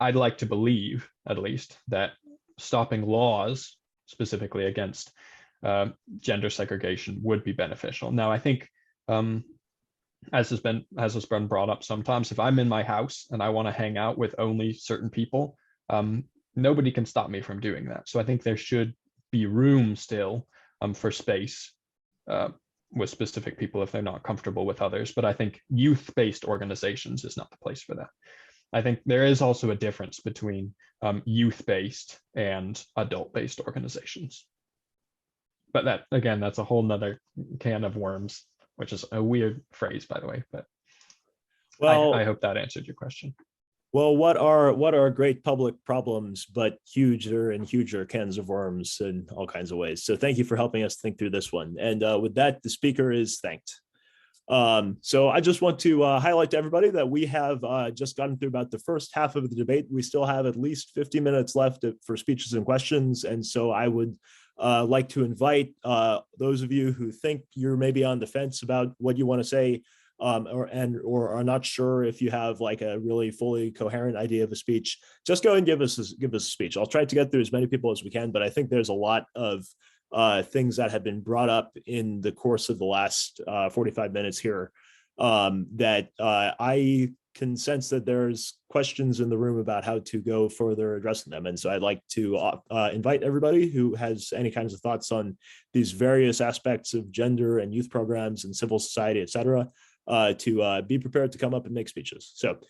I'd like to believe, at least, that stopping laws specifically against gender segregation would be beneficial. Now, I think, as has been brought up sometimes, if I'm in my house and I want to hang out with only certain people, nobody can stop me from doing that. So I think there should be room still for space with specific people if they're not comfortable with others. But I think youth-based organizations is not the place for that. I think there is also a difference between youth-based and adult-based organizations. But that, again, that's a whole nother can of worms, which is a weird phrase, by the way. But well, I hope that answered your question. Well, what are great public problems, but huger and huger cans of worms in all kinds of ways. So thank you for helping us think through this one. And with that, the speaker is thanked. So I just want to highlight to everybody that we have just gotten through about the first half of the debate. We still have at least 50 minutes left for speeches and questions. And so I would like to invite those of you who think you're maybe on the fence about what you want to say, or are not sure if you have like a really fully coherent idea of a speech, just go and give us a speech. I'll try to get through as many people as we can, but I think there's a lot of things that have been brought up in the course of the last 45 minutes here that I can sense that there's questions in the room about how to go further addressing them. And so I'd like to invite everybody who has any kinds of thoughts on these various aspects of gender and youth programs and civil society, et cetera, to be prepared to come up and make speeches. So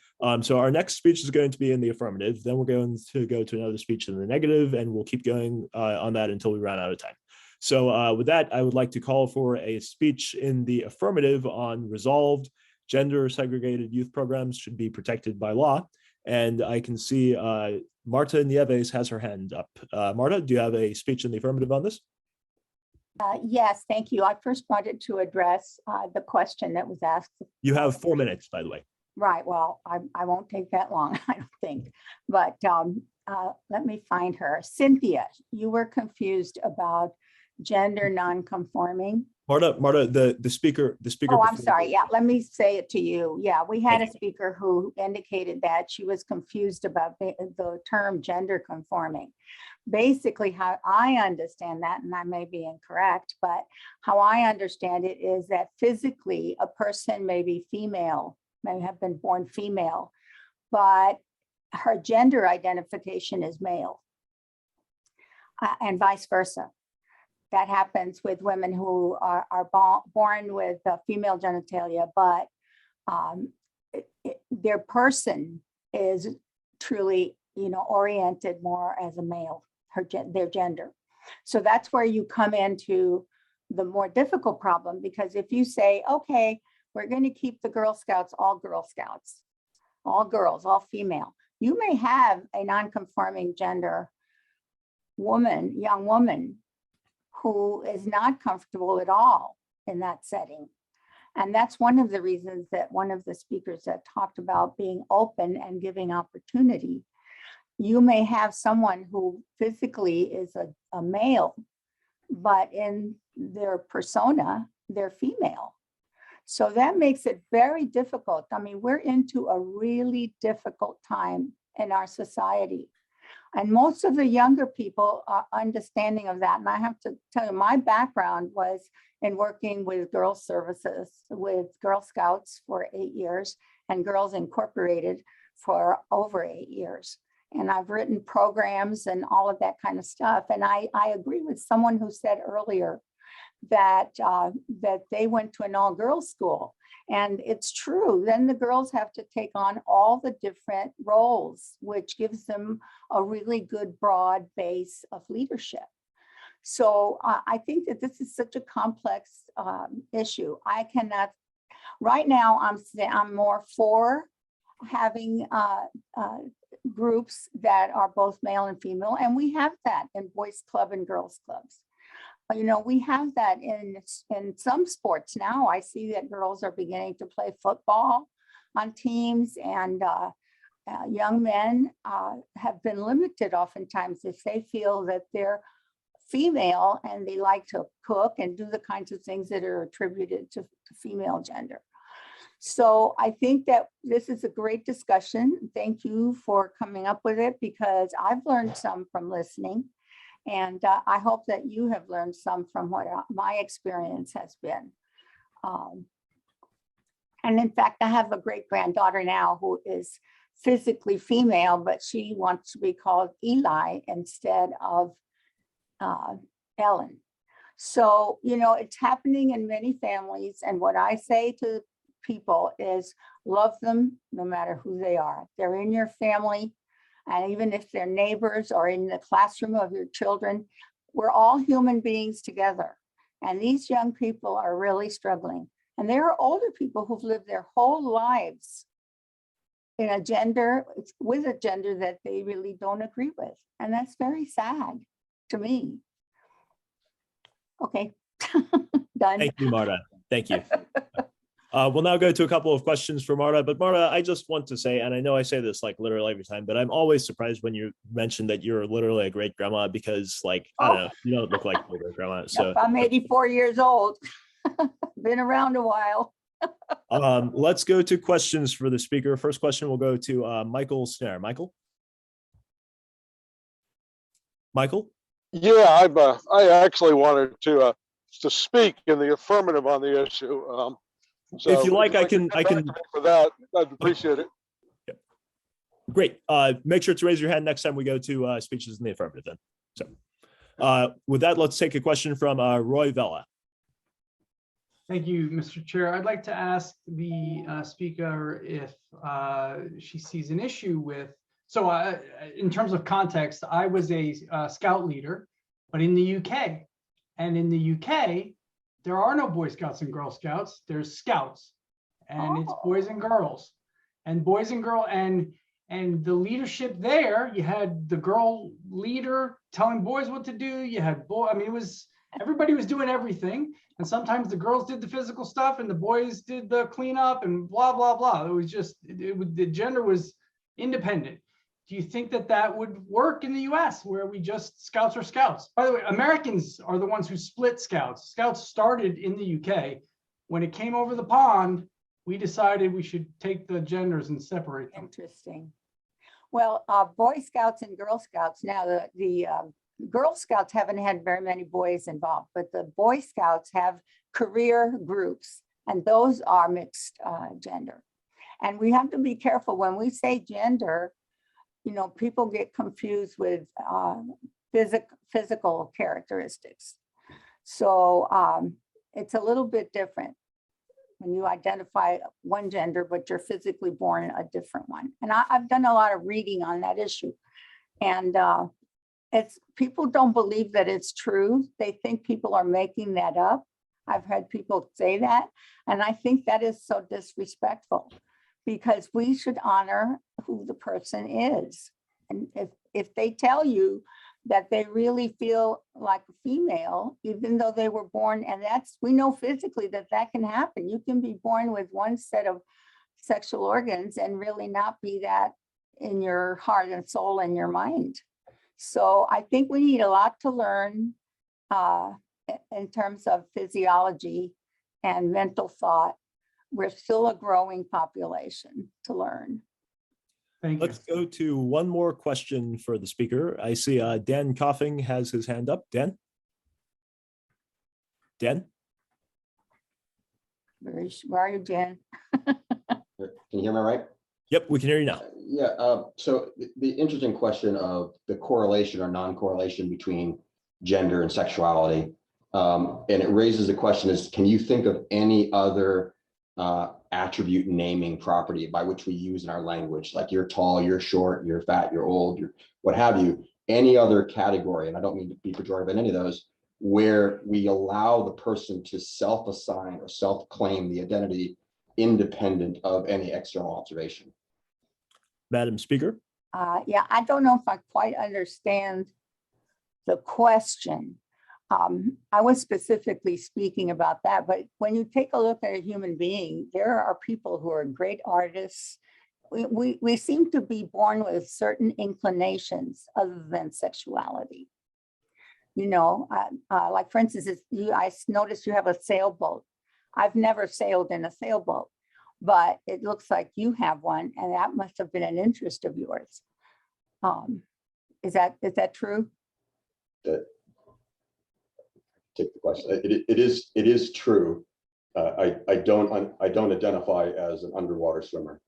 our next speech is going to be in the affirmative. Then we're going to go to another speech in the negative, and we'll keep going on that until we run out of time. So with that, I would like to call for a speech in the affirmative on resolved gender segregated youth programs should be protected by law. And I can see Marta Nieves has her hand up. Marta, do you have a speech in the affirmative on this? Yes, thank you. I first wanted to address the question that was asked. You have 4 minutes, by the way. Right. Well, I won't take that long, I don't think. But let me find her. Cynthia, you were confused about gender non-conforming. Marta, the speaker. Oh, I'm sorry. Yeah, let me say it to you. Yeah, we had a speaker who indicated that she was confused about the term gender conforming. Basically, how I understand that, and I may be incorrect, but how I understand it is that physically a person may be female, may have been born female, but her gender identification is male, and vice versa. That happens with women who are born with female genitalia, but their person is truly, oriented more as a male, their gender. So that's where you come into the more difficult problem, because if you say, okay, we're going to keep the Girl Scouts, all Girl Scouts, all girls, all female, you may have a non-conforming gender woman, young woman, who is not comfortable at all in that setting. And that's one of the reasons that one of the speakers that talked about being open and giving opportunity. You may have someone who physically is a male, but in their persona, they're female. So that makes it very difficult. I mean, we're into a really difficult time in our society. And most of the younger people are understanding of that. And I have to tell you, my background was in working with girls services, with Girl Scouts for 8 years and Girls Incorporated for over 8 years. And I've written programs and all of that kind of stuff. And I agree with someone who said earlier that they went to an all-girls school. And it's true. Then the girls have to take on all the different roles, which gives them a really good broad base of leadership. So I think that this is such a complex issue. I cannot, right now, I'm more for having groups that are both male and female, and we have that in boys club and girls clubs. you know, we have that in some sports now. I see that girls are beginning to play football on teams, and young men have been limited oftentimes if they feel that they're female and they like to cook and do the kinds of things that are attributed to female gender. So I think that this is a great discussion. Thank you for coming up with it, because I've learned some from listening. And I hope that you have learned some from what my experience has been. And in fact, I have a great granddaughter now who is physically female, but she wants to be called Eli instead of Ellen. So, you know, it's happening in many families. And what I say to people is love them no matter who they are. They're in your family. And even if they're neighbors or in the classroom of your children, we're all human beings together. And these young people are really struggling. And there are older people who've lived their whole lives in a gender, with a gender that they really don't agree with. And that's very sad to me. Okay, done. Thank you, Marta. Thank you. We'll now go to a couple of questions for Marta. But Marta, I just want to say, and I know I say this like literally every time, but I'm always surprised when you mention that you're literally a great grandma, because like, I don't know, you don't look like a great grandma. So Yep, I'm 84 years old. Been around a while. Let's go to questions for the speaker. First question will go to Michael Snare. Michael? Michael? Yeah, I actually wanted to speak in the affirmative on the issue. So if you like, I can for that. I'd appreciate it. Yep. Great. Make sure to raise your hand next time we go to speeches in the affirmative then. So with that, let's take a question from Roy Vella. Thank you, Mr. Chair. I'd like to ask the speaker if she sees an issue with, so in terms of context, I was a scout leader, but in the UK. And in the UK, there are no Boy Scouts and Girl Scouts, there's Scouts. And it's boys and girls. And boys and girls, and the leadership there, you had the girl leader telling boys what to do, you had I mean, everybody was doing everything. And sometimes the girls did the physical stuff and the boys did the cleanup and blah, blah, blah. It was just, the gender was independent. Do you think that that would work in the US where we just, Scouts are Scouts? By the way, Americans are the ones who split Scouts. Scouts started in the UK. When it came over the pond, we decided we should take the genders and separate them. Interesting. Well, Boy Scouts and Girl Scouts, now the Girl Scouts haven't had very many boys involved, but the Boy Scouts have career groups, and those are mixed gender. And we have to be careful when we say gender, you know, people get confused with physical characteristics. So it's a little bit different when you identify one gender, but you're physically born a different one. And I've done a lot of reading on that issue. And people don't believe that it's true. They think people are making that up. I've heard people say that. And I think that is so disrespectful, because we should honor who the person is. And if they tell you that they really feel like a female, even though they were born, and we know physically that can happen. You can be born with one set of sexual organs and really not be that in your heart and soul and your mind. So I think we need a lot to learn in terms of physiology and mental thought. We're still a growing population to learn. Thank you. Let's go to one more question for the speaker. I see Dan Coughing has his hand up. Dan? Dan? Where are you, Dan? Can you hear me right? Yep, we can hear you now. Yeah, so the interesting question of the correlation or non-correlation between gender and sexuality, and it raises the question is, can you think of any other attribute naming property by which we use in our language, like you're tall, you're short, you're fat, you're old, you're what have you, any other category, and I don't mean to be pejorative in any of those, where we allow the person to self-assign or self-claim the identity independent of any external observation? Madam Speaker? Yeah, I don't know if I quite understand the question. I was specifically speaking about that, but when you take a look at a human being, there are people who are great artists. We seem to be born with certain inclinations other than sexuality. You know, like for instance, I noticed you have a sailboat. I've never sailed in a sailboat, but it looks like you have one, and that must have been an interest of yours. Is that true? Take the question. It is true. I don't identify as an underwater swimmer.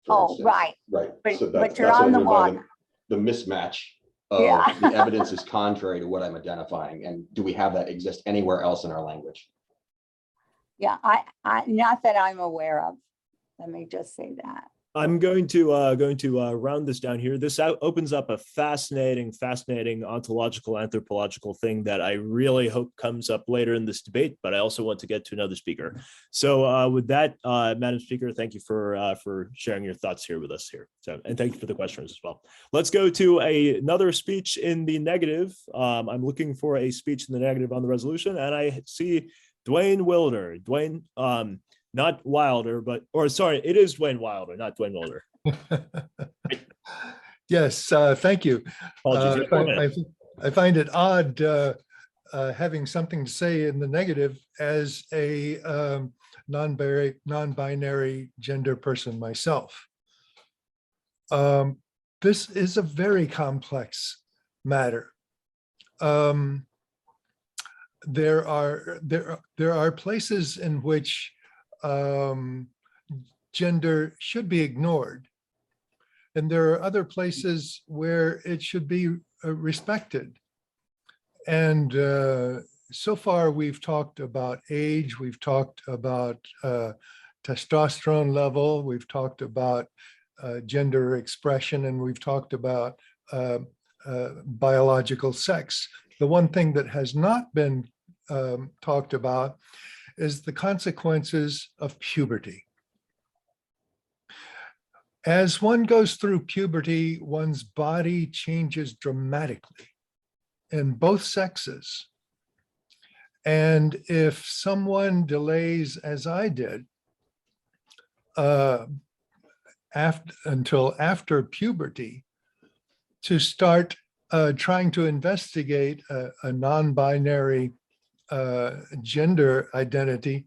Oh, instance. right. Right. But, So but you're that's what I on the mean by water. the mismatch of Yeah. the evidence is contrary to what I'm identifying. And do we have that exist anywhere else in our language? Yeah, I not that I'm aware of. Let me just say that. I'm going to round this down here. This opens up a fascinating ontological, anthropological thing that I really hope comes up later in this debate, but I also want to get to another speaker. So with that, Madam Speaker, thank you for sharing your thoughts here with us here. So, and thank you for the questions as well. Let's go to another speech in the negative. I'm looking for a speech in the negative on the resolution, and I see Dwayne Wilder. Dwayne, not Wilder, but, or sorry, it is Dwayne Wilder, not Dwayne Wilder. Yes, thank you. I find it odd having something to say in the negative as a non-binary gender person myself. This is a very complex matter. There are places in which gender should be ignored, and there are other places where it should be respected. And so far we've talked about age, we've talked about testosterone level, we've talked about gender expression, and we've talked about biological sex. The one thing that has not been talked about is the consequences of puberty. As one goes through puberty, one's body changes dramatically in both sexes. And if someone delays, as I did, until after puberty, to start trying to investigate a non-binary gender identity,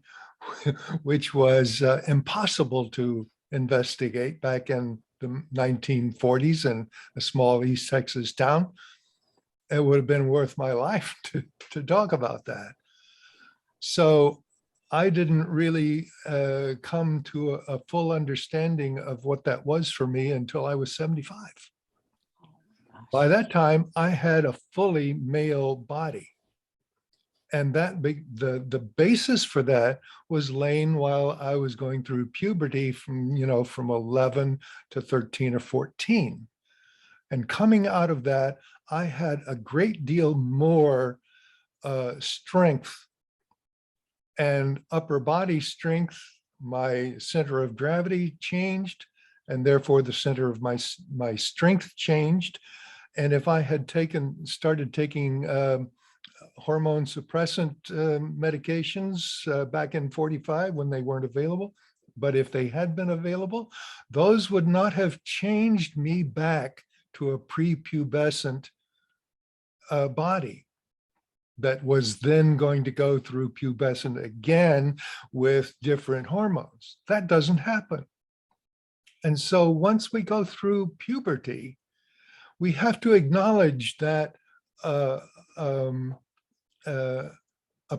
which was impossible to investigate back in the 1940s in a small East Texas town. It would have been worth my life to talk about that. So I didn't really come to a full understanding of what that was for me until I was 75. By that time, I had a fully male body. And that the basis for that was laying while I was going through puberty from 11 to 13 or 14. And coming out of that, I had a great deal more strength and upper body strength. My center of gravity changed, and therefore the center of my strength changed. And if I had started taking hormone suppressant medications back in 45 when they weren't available, but if they had been available, those would not have changed me back to a prepubescent body that was then going to go through pubescent again with different hormones. That doesn't happen. And so once we go through puberty, we have to acknowledge that a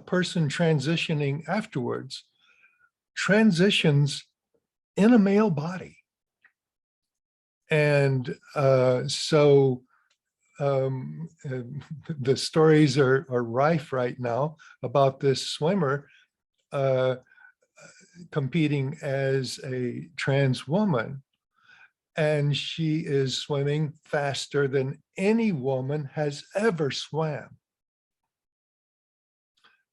person transitioning afterwards transitions in a male body. And so the stories are rife right now about this swimmer competing as a trans woman. And she is swimming faster than any woman has ever swam.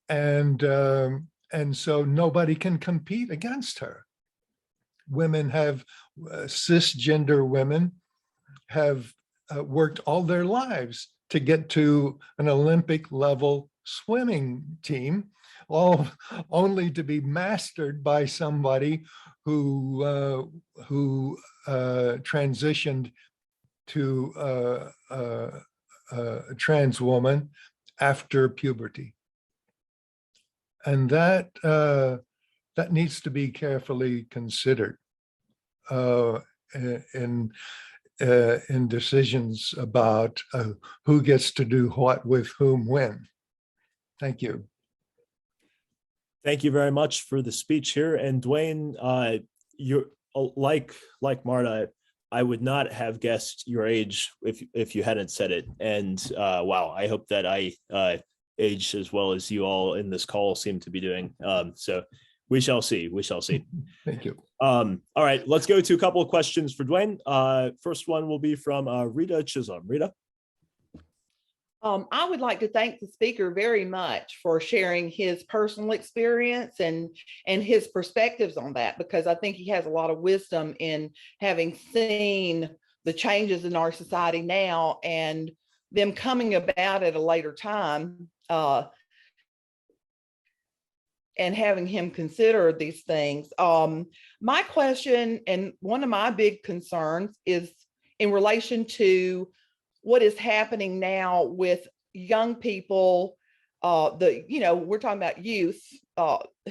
And so nobody can compete against her. Women have, cisgender women have worked all their lives to get to an Olympic level swimming team, all only to be mastered by somebody who transitioned to a trans woman after puberty. And that needs to be carefully considered in decisions about who gets to do what with whom when. Thank you. Thank you very much for the speech here. And Dwayne, you're like Marta, I would not have guessed your age if you hadn't said it. And wow, I hope that I aged as well as you all in this call seem to be doing. So we shall see. We shall see. Thank you. All right, let's go to a couple of questions for Dwayne. First one will be from Rita Chisholm. Rita. I would like to thank the speaker very much for sharing his personal experience and his perspectives on that, because I think he has a lot of wisdom in having seen the changes in our society now and them coming about at a later time, and having him consider these things. My question, and one of my big concerns, is in relation to what is happening now with young people, we're talking about youth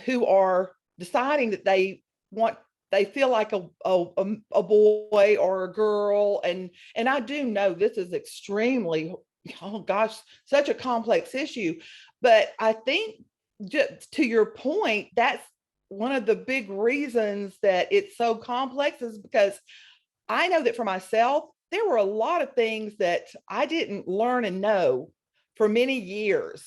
who are deciding that they feel like a boy or a girl. And I do know this is extremely, oh gosh, such a complex issue. But I think, just to your point, that's one of the big reasons that it's so complex, is because I know that for myself, there were a lot of things that I didn't learn and know for many years.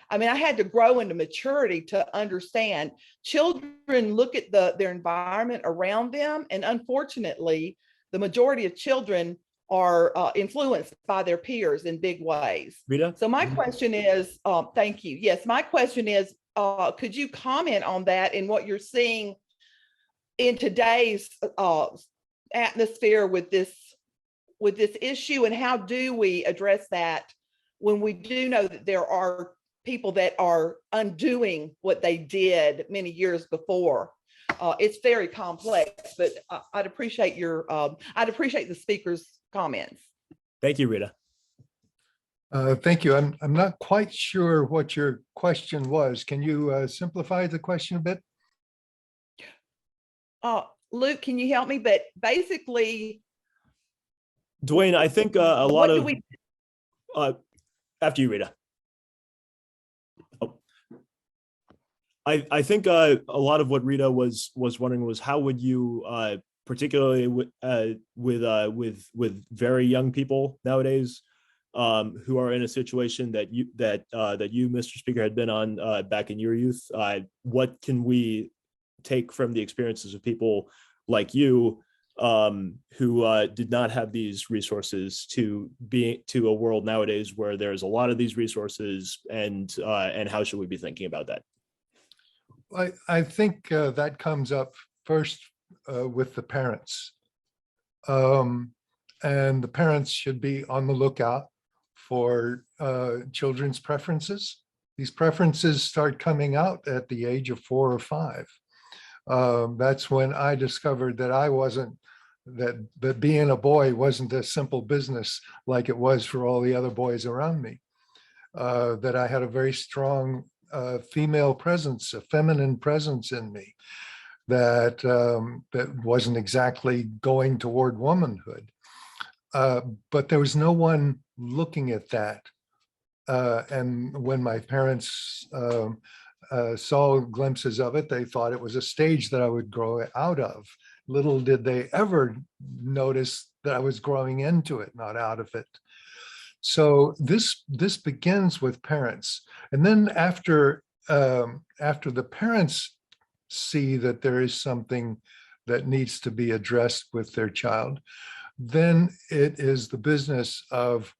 I mean, I had to grow into maturity to understand. Children look at their environment around them, and unfortunately, the majority of children are influenced by their peers in big ways. Rita? So my question is, thank you. Yes, my question is, could you comment on that and what you're seeing in today's atmosphere with this issue, and how do we address that when we do know that there are people that are undoing what they did many years before? It's very complex, but I'd appreciate the speaker's comments. Thank you, Rita. Thank you. I'm not quite sure what your question was. Can you simplify the question a bit? Luke, can you help me? But basically, Dwayne, I think a lot of after you, Rita. I think a lot of what Rita was wondering was, how would you, particularly with very young people nowadays, who are in a situation that you, Mr. Speaker, had been on back in your youth, what can we take from the experiences of people like you, who did not have these resources, to a world nowadays where there's a lot of these resources, and how should we be thinking about that? I think that comes up first with the parents. And the parents should be on the lookout for children's preferences. These preferences start coming out at the age of 4 or 5. That's when I discovered that that being a boy wasn't a simple business like it was for all the other boys around me. That I had a very strong female presence, a feminine presence in me that wasn't exactly going toward womanhood. But there was no one looking at that. And when my parents saw glimpses of it, they thought it was a stage that I would grow out of. Little did they ever notice that I was growing into it, not out of it. So this begins with parents. And then after the parents see that there is something that needs to be addressed with their child, then it is the business of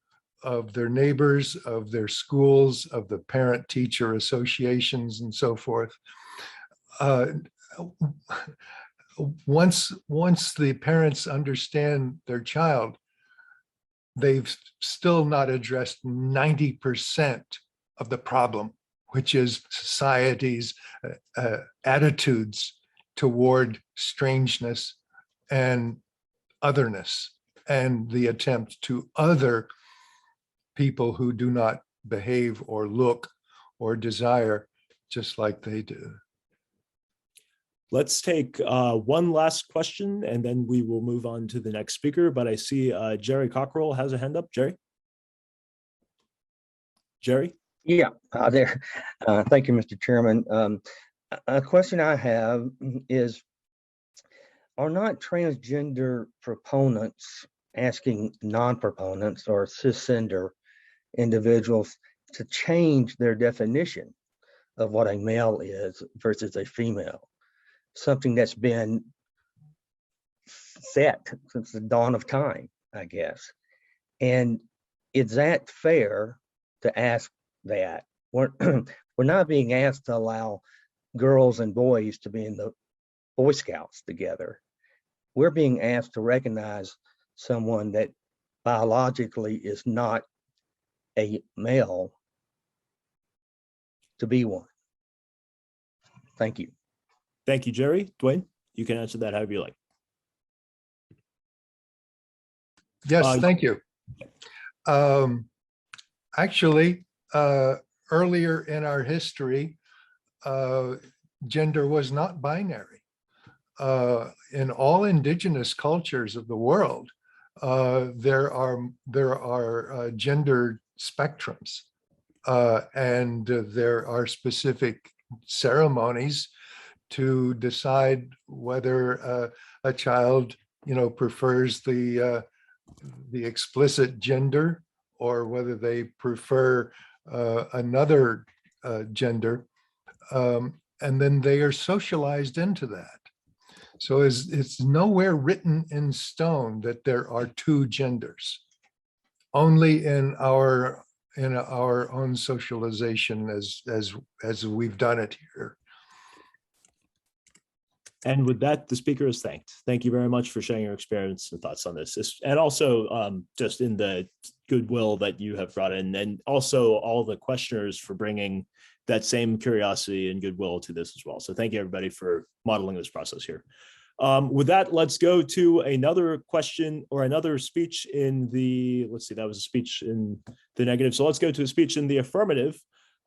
their neighbors, of their schools, of the parent-teacher associations, and so forth. Once the parents understand their child, they've still not addressed 90% of the problem, which is society's attitudes toward strangeness and otherness, and the attempt to other people who do not behave or look or desire just like they do. Let's take one last question and then we will move on to the next speaker. But I see Jerry Cockrell has a hand up. Jerry? Jerry? Yeah, there. Thank you, Mr. Chairman. A question I have is, are not transgender proponents asking non-proponents or cisgender individuals to change their definition of what a male is versus a female? Something that's been set since the dawn of time, I guess. And is that fair to ask that? We're not being asked to allow girls and boys to be in the Boy Scouts together. We're being asked to recognize someone that biologically is not a male to be one. Thank you. Thank you, Jerry. Dwayne, you can answer that however you like. Yes, thank you. Actually, earlier in our history, gender was not binary. In all indigenous cultures of the world, there are gender spectrums, and there are specific ceremonies to decide whether a child, prefers the explicit gender or whether they prefer another gender, and then they are socialized into that. So it's nowhere written in stone that there are two genders, only in our own socialization as we've done it here. And with that, the speaker is thanked. Thank you very much for sharing your experience and thoughts on this. And also just in the goodwill that you have brought in, and also all the questioners for bringing that same curiosity and goodwill to this as well. So thank you everybody for modeling this process here. With that, let's go to another question or another speech in the, let's see, that was a speech in the negative. So let's go to a speech in the affirmative.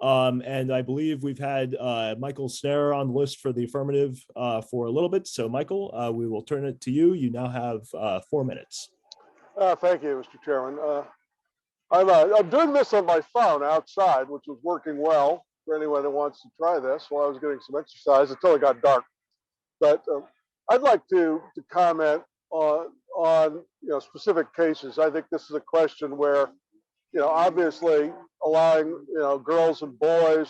And I believe we've had Michael Snare on the list for the affirmative for a little bit. So Michael, we will turn it to you. You now have 4 minutes. Thank you, Mr. Chairman. I'm doing this on my phone outside, which was working well for anyone who wants to try this while I was getting some exercise until it got dark. But I'd like to comment on specific cases. I think this is a question where obviously allowing girls and boys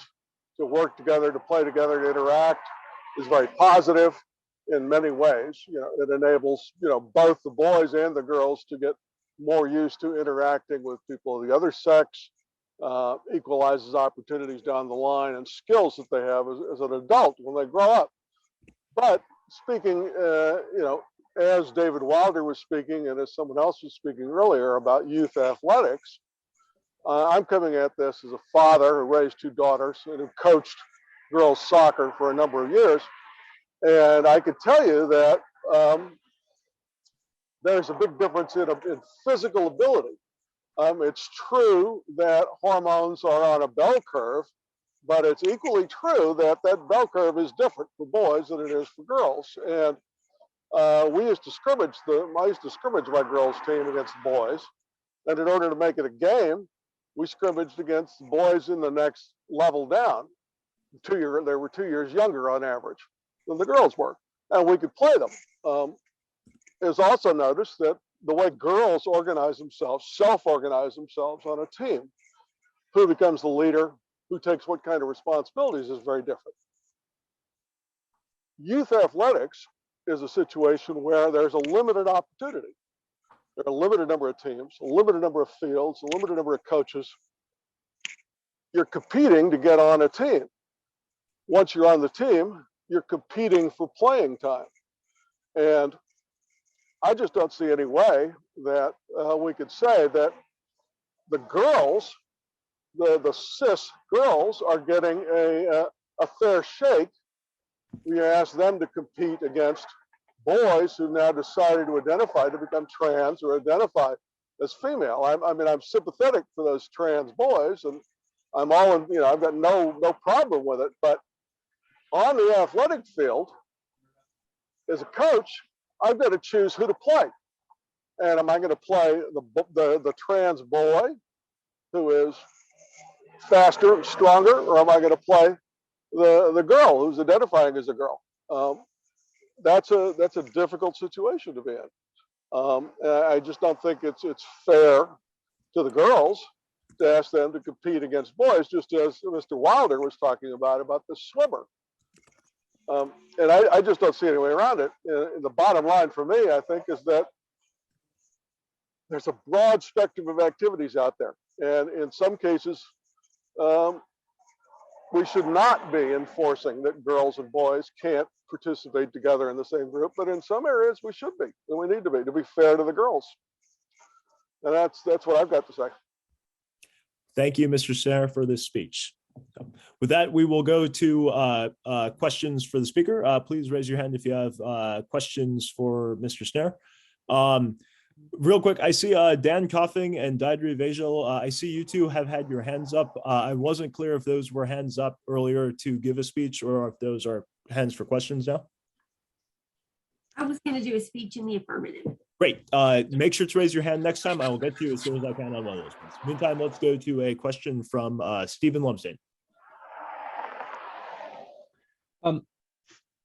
to work together, to play together, to interact is very positive in many ways. It enables both the boys and the girls to get more used to interacting with people of the other sex, equalizes opportunities down the line and skills that they have as an adult when they grow up. But speaking, as David Wilder was speaking and as someone else was speaking earlier about youth athletics, I'm coming at this as a father who raised 2 daughters and who coached girls soccer for a number of years. And I could tell you that there's a big difference in physical ability. It's true that hormones are on a bell curve, but it's equally true that that bell curve is different for boys than it is for girls. And I used to scrimmage my girls' team against the boys. And in order to make it a game, we scrimmaged against the boys in the next level down. They were 2 years younger on average than the girls were, and we could play them. It was also noticed that the way girls organize themselves, self-organize themselves on a team, who becomes the leader, who takes what kind of responsibilities is very different. Youth athletics is a situation where there's a limited opportunity. There are a limited number of teams, a limited number of fields, a limited number of coaches. You're competing to get on a team. Once you're on the team, you're competing for playing time. And I just don't see any way that we could say that the girls the cis girls are getting a fair shake. We ask them to compete against boys who now decided to identify to become trans or identify as female. I mean, I'm sympathetic for those trans boys, and I'm all in, you know, I've got no problem with it. But on the athletic field, as a coach, I've got to choose who to play. And am I going to play the trans boy who is faster and stronger, or am I going to play the girl who's identifying as a girl? That's a difficult situation to be in. I just don't think it's fair to the girls to ask them to compete against boys, just as Mr. Wilder was talking about the swimmer. And I just don't see any way around it. And the bottom line for me, I think, is that there's a broad spectrum of activities out there. And in some cases, we should not be enforcing that girls and boys can't participate together in the same group, but in some areas we should be, and we need to be fair to the girls. And that's what I've got to say. Thank you, Mr. Snare, for this speech. With that, we will go to questions for the speaker. Please raise your hand if you have questions for Mr. Snare. Real quick, I see Dan Coughing and Deidre Vagel. I see you two have had your hands up. I wasn't clear if those were hands up earlier to give a speech or if those are hands for questions now. I was going to do a speech in the affirmative. Great. Make sure to raise your hand next time. I will get to you as soon as I can on one of those ones. Meantime, let's go to a question from Stephen Lumsden.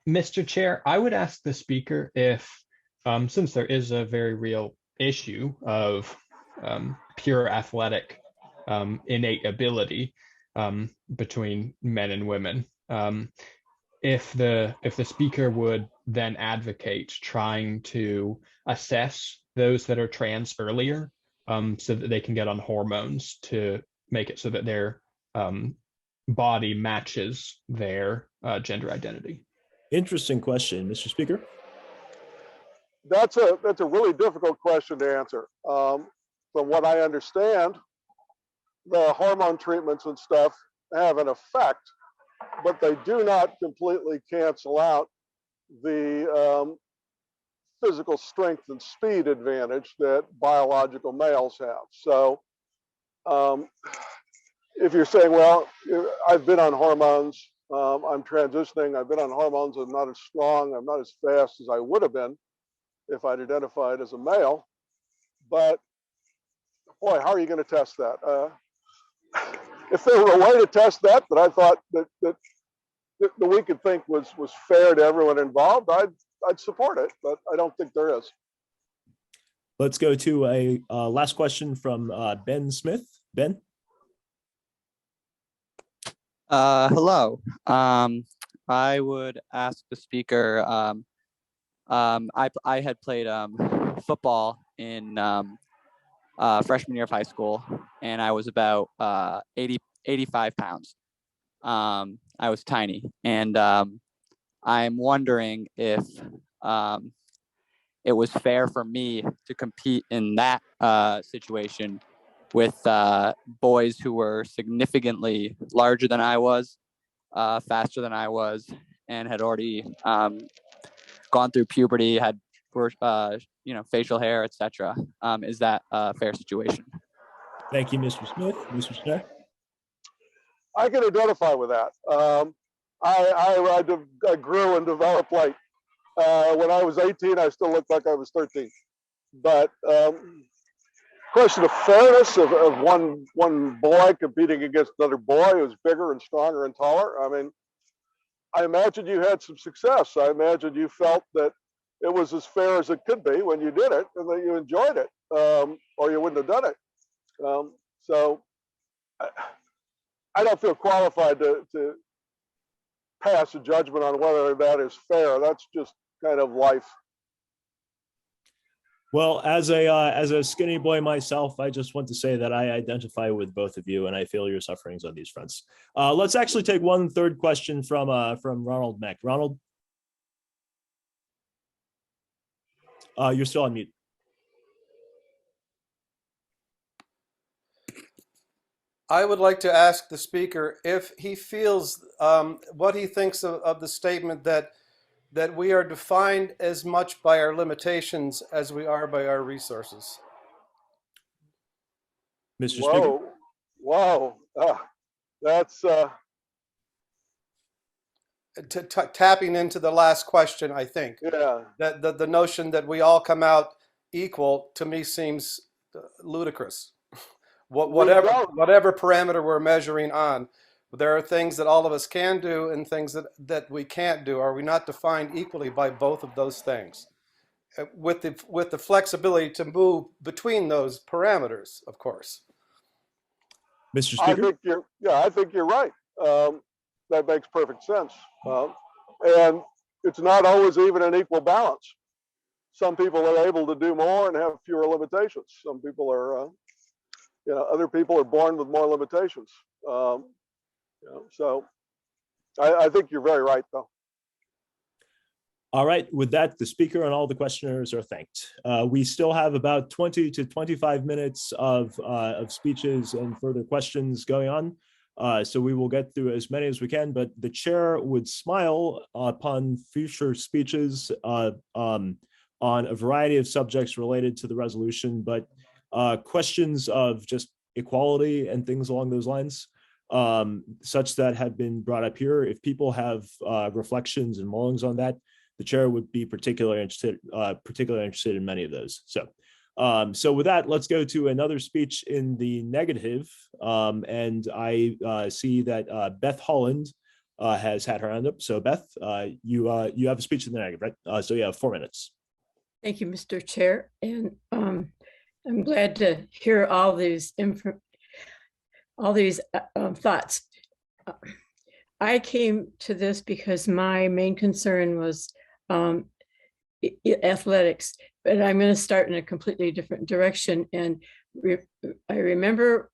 Mr. Chair, I would ask the speaker if, since there is a very real issue of pure athletic innate ability between men and women, if the speaker would then advocate trying to assess those that are trans earlier, so that they can get on hormones to make it so that their body matches their gender identity. Interesting question, Mr. Speaker. That's a really difficult question to answer. From what I understand, the hormone treatments and stuff have an effect, but they do not completely cancel out the physical strength and speed advantage that biological males have. So if you're saying, well, I've been on hormones, I'm transitioning, I've been on hormones, I'm not as strong, I'm not as fast as I would have been if I'd identified as a male, but boy, how are you going to test that? If there were a way to test that I thought that we could think was fair to everyone involved, I'd support it, but I don't think there is. Let's go to a last question from Ben Smith. Ben? Hello. I would ask the speaker, I had played football in freshman year of high school, and I was about 85 pounds. I was tiny, and I'm wondering if it was fair for me to compete in that situation with boys who were significantly larger than I was, faster than I was, and had already gone through puberty, had facial hair, etc. Is that a fair situation? Thank you, Mr. Smith. Mr. Snare? I can identify with that. I grew and developed late. When I was 18, I still looked like I was 13. But question of fairness of one boy competing against another boy who's bigger and stronger and taller. I mean, I imagine you had some success. I imagine you felt that it was as fair as it could be when you did it, and that you enjoyed it, or you wouldn't have done it. So I don't feel qualified to pass a judgment on whether that is fair. That's just kind of life. Well, as a skinny boy myself, I just want to say that I identify with both of you, and I feel your sufferings on these fronts. Let's actually take one third question from Ronald Meck. Ronald, you're still on mute. I would like to ask the speaker if he feels what he thinks of the statement that we are defined as much by our limitations as we are by our resources. Mr. Speaker. Whoa, that's Tapping into the last question, I think. Yeah. That the notion that we all come out equal to me seems ludicrous. Whatever parameter we're measuring on, there are things that all of us can do and things that we can't do. Are we not defined equally by both of those things? With the flexibility to move between those parameters, of course. Mr. Speaker? I think you're right. That makes perfect sense. And it's not always even an equal balance. Some people are able to do more and have fewer limitations. Some people are, other people are born with more limitations. So I think you're very right, though. All right, with that, the speaker and all the questioners are thanked. We still have about 20 to 25 minutes of speeches and further questions going on. So we will get through as many as we can, but the chair would smile upon future speeches on a variety of subjects related to the resolution, but questions of just equality and things along those lines, such that have been brought up here. If people have reflections and mullings on that, the chair would be particularly interested in many of those. So with that, let's go to another speech in the negative. And I see that Beth Holland has had her hand up. So Beth, you have a speech in the negative, right? So you have 4 minutes. Thank you, Mr. Chair. And I'm glad to hear all these thoughts. I came to this because my main concern was athletics, but I'm going to start in a completely different direction. And I remember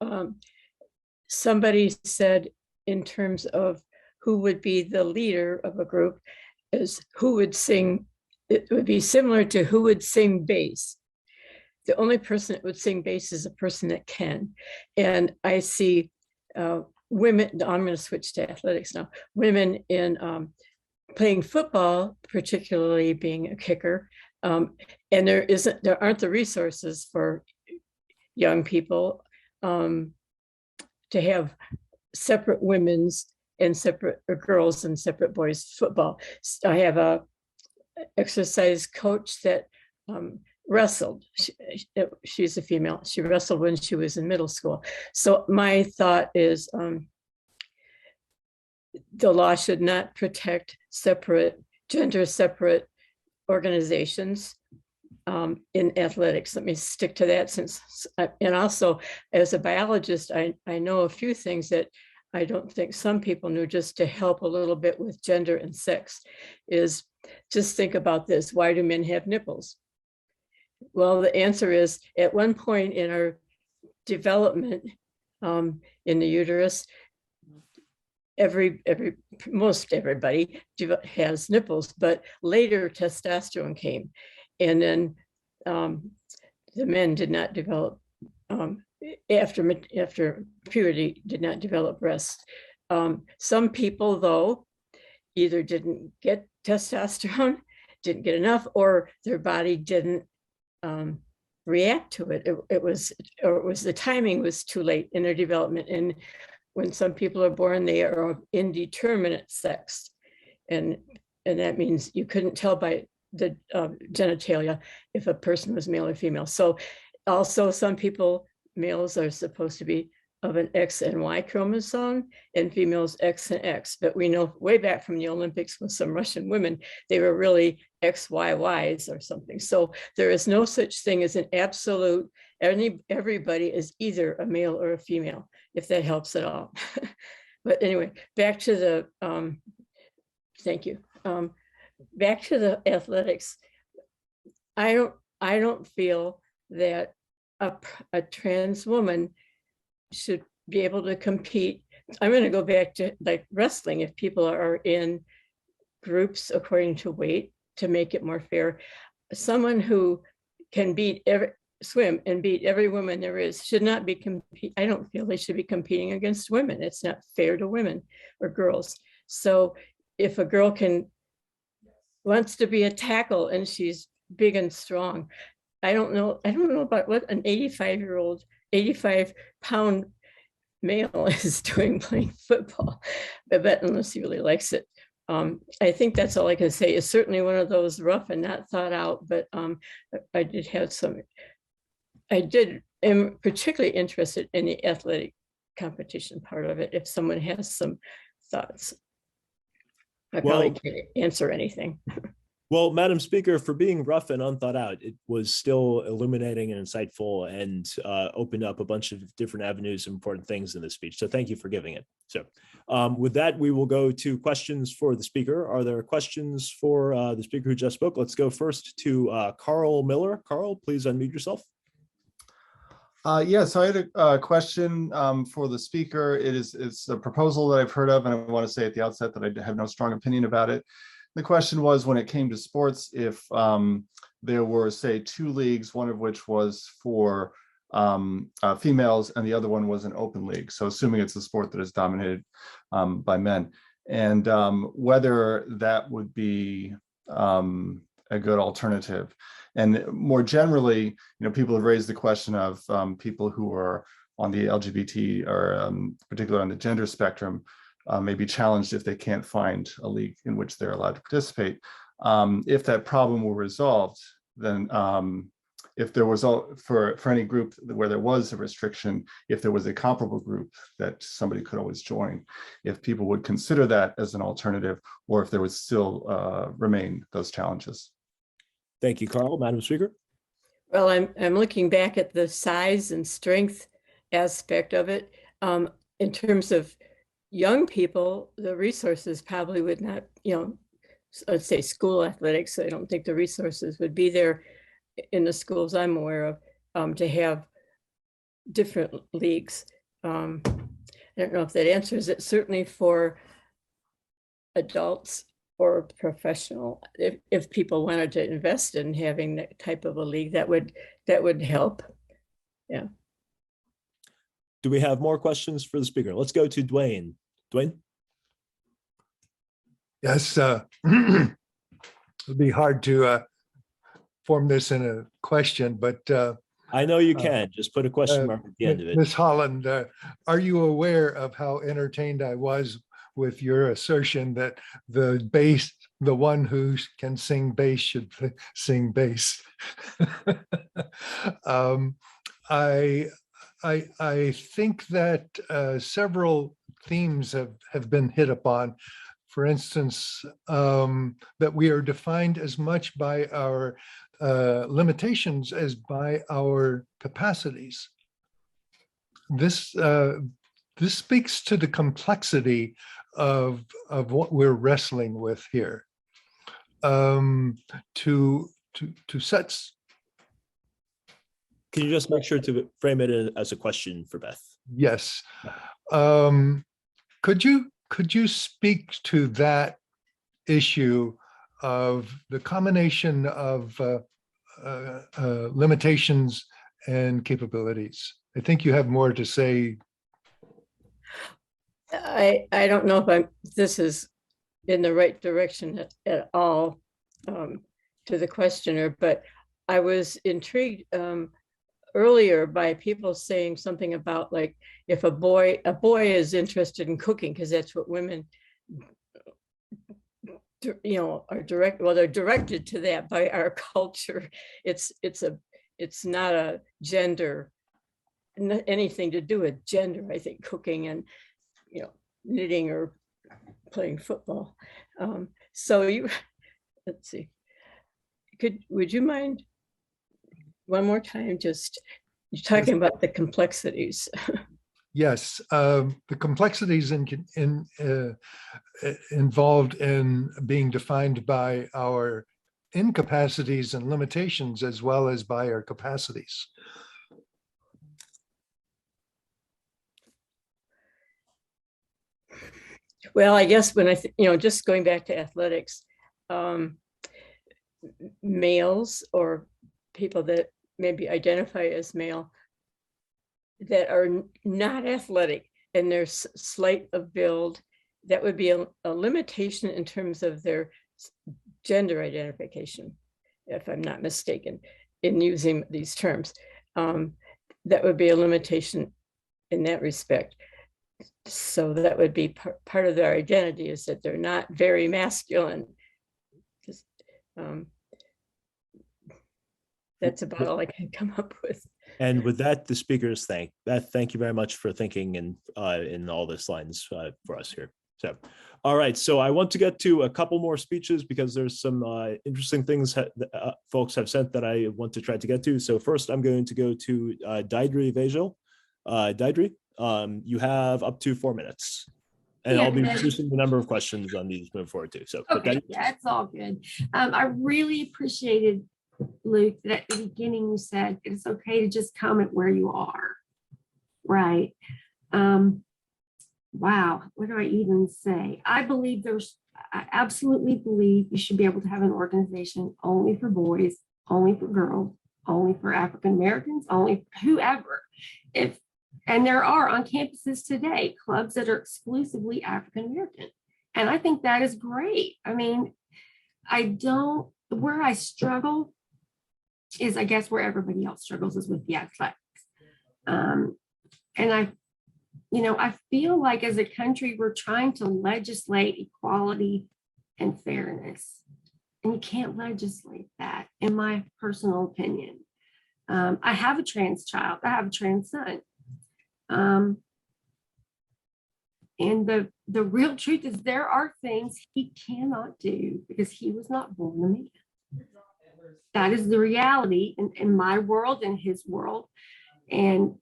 somebody said, in terms of who would be the leader of a group, is who would sing. It would be similar to who would sing bass. The only person that would sing bass is a person that can. And I see women, I'm going to switch to athletics now, women in playing football, particularly being a kicker. And there aren't the resources for young people to have separate women's and separate girls and separate boys football. I have a exercise coach that wrestled. She's a female. She wrestled when she was in middle school. So my thought is the law should not protect gender separate organizations in athletics. Let me stick to that and also as a biologist, I know a few things that I don't think some people knew, just to help a little bit with gender and sex. Is just think about this. Why do men have nipples? Well, the answer is at one point in our development in the uterus, most everybody has nipples, but later testosterone came, and then the men did not develop after puberty, did not develop breasts. Some people, though, either didn't get testosterone, didn't get enough, or their body didn't react to it. It was the timing was too late in their development. And when some people are born, they are of indeterminate sex, and that means you couldn't tell by the genitalia if a person was male or female. So also some people, males are supposed to be of an X and Y chromosome, and females X and X. But we know way back from the Olympics with some Russian women, they were really XYYs or something. So there is no such thing as an absolute, everybody is either a male or a female, if that helps at all. But anyway, back to the, thank you. Back to the athletics. I don't feel that a trans woman should be able to compete. I'm going to go back to like wrestling. If people are in groups according to weight, to make it more fair, someone who can beat swim and beat every woman there is should not be I don't feel they should be competing against women. It's not fair to women or girls. So if a girl wants to be a tackle and she's big and strong, I don't know about what an 85-pound male is doing playing football. I bet unless he really likes it. I think that's all I can say. It's certainly one of those rough and not thought out, but I am particularly interested in the athletic competition part of it. If someone has some thoughts, I probably can't answer anything. Well, Madam Speaker, for being rough and unthought out, it was still illuminating and insightful and opened up a bunch of different avenues and important things in this speech. So thank you for giving it. So with that, we will go to questions for the speaker. Are there questions for the speaker who just spoke? Let's go first to Carl Miller. Carl, please unmute yourself. Yes, I had a question for the speaker. It's a proposal that I've heard of, and I want to say at the outset that I have no strong opinion about it. The question was, when it came to sports, if there were, say, 2 leagues, one of which was for females and the other one was an open league. So assuming it's a sport that is dominated by men, and whether that would be a good alternative. And more generally, people have raised the question of people who are on the LGBT or particularly on the gender spectrum may be challenged if they can't find a league in which they're allowed to participate. If that problem were resolved, then if there was for any group where there was a restriction, if there was a comparable group that somebody could always join, if people would consider that as an alternative, or if there would still remain those challenges. Thank you, Carl. Madam Speaker. Well, I'm looking back at the size and strength aspect of it. In terms of young people, the resources probably would not, let's say school athletics. I don't think the resources would be there in the schools I'm aware of to have different leagues. I don't know if that answers it. Certainly for adults or professional, if people wanted to invest in having that type of a league, that would help. Yeah. Do we have more questions for the speaker? Let's go to Dwayne. Dwayne? Yes, it'd be hard to form this in a question, but I know you can. Just put a question mark at the end of it. Ms. Holland, are you aware of how entertained I was with your assertion that the one who can sing bass should sing bass? I think that several themes have been hit upon. For instance, that we are defined as much by our limitations as by our capacities. This speaks to the complexity of what we're wrestling with here. To set. Can you just make sure to frame it as a question for Beth? Yes. Could you speak to that issue of the combination of limitations and capabilities? I think you have more to say. I don't know if this is in the right direction at all to the questioner, but I was intrigued earlier by people saying something about, like, if a boy is interested in cooking, because that's what women are they're directed to that by our culture. It's not a gender, anything to do with gender, I think, cooking and knitting or playing football. So let's see, would you mind one more time just talking about the complexities? Yes, the complexities involved in being defined by our incapacities and limitations, as well as by our capacities. Well, I guess when just going back to athletics, males or people that maybe identify as male that are not athletic and they're slight of build, that would be a limitation in terms of their gender identification, if I'm not mistaken, in using these terms. That would be a limitation in that respect. So that would be part of their identity, is that they're not very masculine. That's about all I can come up with. And with that, the speakers thank you very much for thinking in all this lines for us here. So, all right. So I want to get to a couple more speeches because there's some interesting things folks have sent that I want to try to get to. So first, I'm going to go to Deidre Vajil. Deidre, you have up to 4 minutes. And Yeah, I'll be reducing the number of questions on these moving forward too. So, okay, that's all good. I really appreciated, Luke, that at the beginning you said it's okay to just comment where you are, right? Wow, what do I even say? I absolutely believe you should be able to have an organization only for boys, only for girls, only for African Americans, only for whoever. And there are on campuses today clubs that are exclusively African American. And I think that is great. I mean, where I struggle is, I guess, where everybody else struggles is with the athletics. And I feel like as a country, we're trying to legislate equality and fairness. And you can't legislate that, in my personal opinion. I have a trans child. I have a trans son. And the real truth is there are things he cannot do because he was not born a man. That is the reality in my world, in his world. And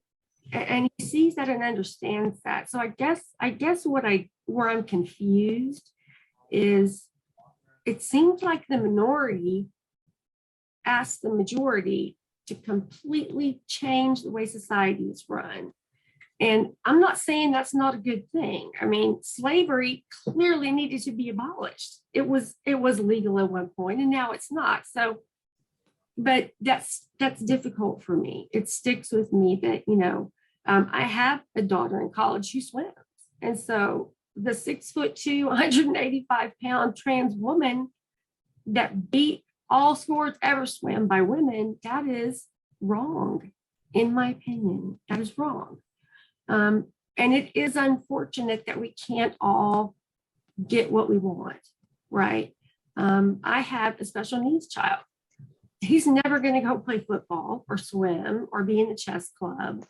he sees that and understands that. So I guess where I'm confused is it seems like the minority asked the majority to completely change the way society is run. And I'm not saying that's not a good thing. I mean, slavery clearly needed to be abolished. It was legal at one point and now it's not. So, but that's difficult for me. It sticks with me that, I have a daughter in college who swims. And so the 6'2", 185-pound trans woman that beat all sports ever swam by women, that is wrong. In my opinion, that is wrong. And it is unfortunate that we can't all get what we want, right? I have a special needs child. He's never going to go play football or swim or be in the chess club.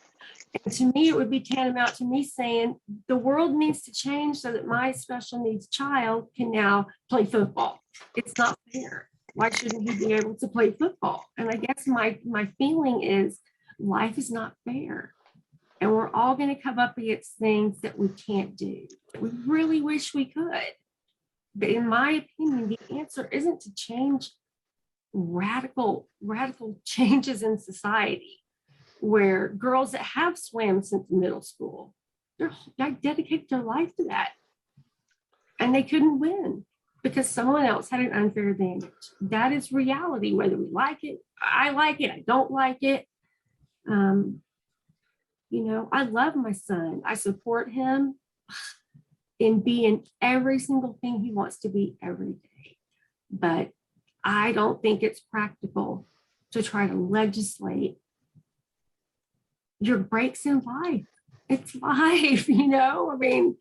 And to me, it would be tantamount to me saying the world needs to change so that my special needs child can now play football. It's not fair. Why shouldn't he be able to play football? And I guess my feeling is life is not fair. And we're all going to come up against things that we can't do. We really wish we could. But in my opinion, the answer isn't to change radical changes in society where girls that have swam since middle school, they dedicated their life to that. And they couldn't win because someone else had an unfair advantage. That is reality, whether we like it, I don't like it. I love my son. I support him in being every single thing he wants to be every day. But I don't think it's practical to try to legislate your breaks in life. It's life, I mean,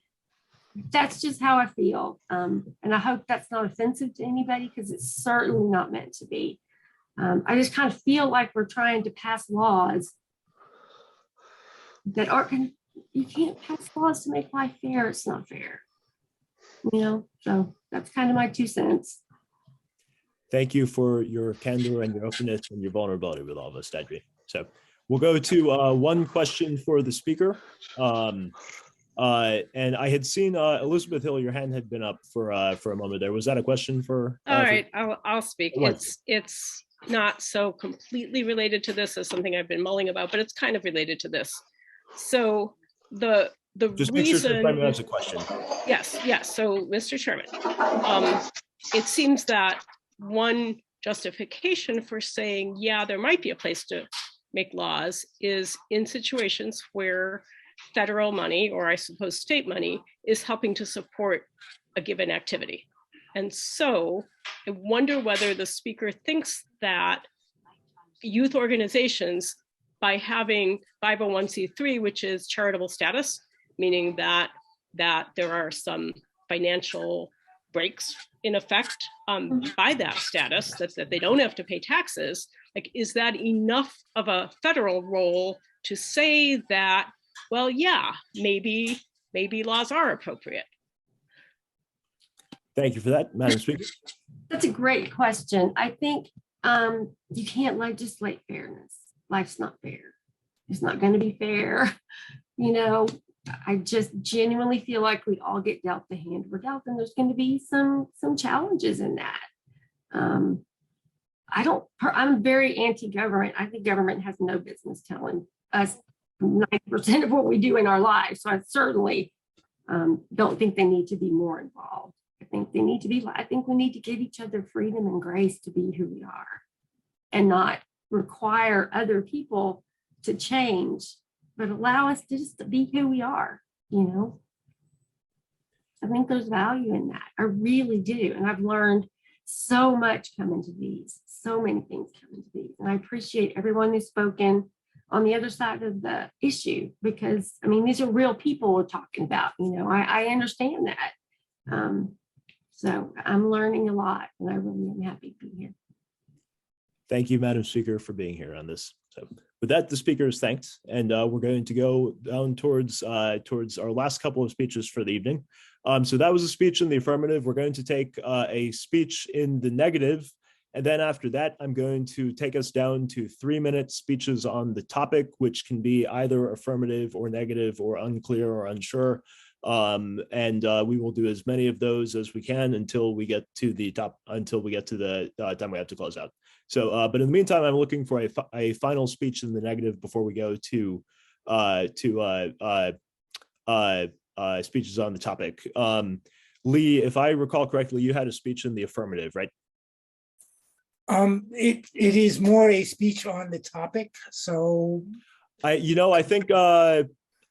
that's just how I feel. And I hope that's not offensive to anybody because it's certainly not meant to be. I just kind of feel like we're trying to pass laws that aren't you can't pass laws to make life fair. It's not fair. So that's kind of my 2 cents. Thank you for your candor and your openness and your vulnerability with all of us, Deidre. So we'll go to one question for the speaker. And I had seen Elizabeth Hill, your hand had been up for a moment there. Was that a question for? All right, I'll speak. It's not so completely related to this as something I've been mulling about, but it's kind of related to this. So the Just reason. make sure to that's a question. Yes. So, Mr. Chairman, it seems that one justification for saying, yeah, there might be a place to make laws is in situations where federal money, or I suppose state money, is helping to support a given activity. And so I wonder whether the speaker thinks that youth organizations, by having 501c3, which is charitable status, meaning that there are some financial breaks in effect by that status, that they don't have to pay taxes, like, is that enough of a federal role to say that, well, yeah, maybe laws are appropriate? Thank you for that, Madam Speaker. That's a great question. I think you can't legislate fairness. Life's not fair. It's not going to be fair. You know, I just genuinely feel like we all get dealt the hand we're dealt, and there's going to be some challenges in that. I'm very anti-government. I think government has no business telling us 90% of what we do in our lives. So I certainly don't think they need to be more involved. I think we need to give each other freedom and grace to be who we are and not require other people to change, but allow us to just be who we are, you know? I think there's value in that. I really do. And I've learned so much coming to these, so many things coming to these. And I appreciate everyone who's spoken on the other side of the issue, because I mean, these are real people we're talking about, you know, I understand that. So I'm learning a lot, and I really am happy to be here. Thank you, Madam Speaker, for being here on this. So with that, the speaker is thanked, and we're going to go down towards our last couple of speeches for the evening. So that was a speech in the affirmative. We're going to take a speech in the negative, and then after that, I'm going to take us down to 3-minute speeches on the topic, which can be either affirmative or negative or unclear or unsure. We will do as many of those as we can until we get to the time we have to close out. So, but in the meantime, I'm looking for a final speech in the negative before we go to speeches on the topic. Lee, if I recall correctly, you had a speech in the affirmative, right? It is more a speech on the topic. So,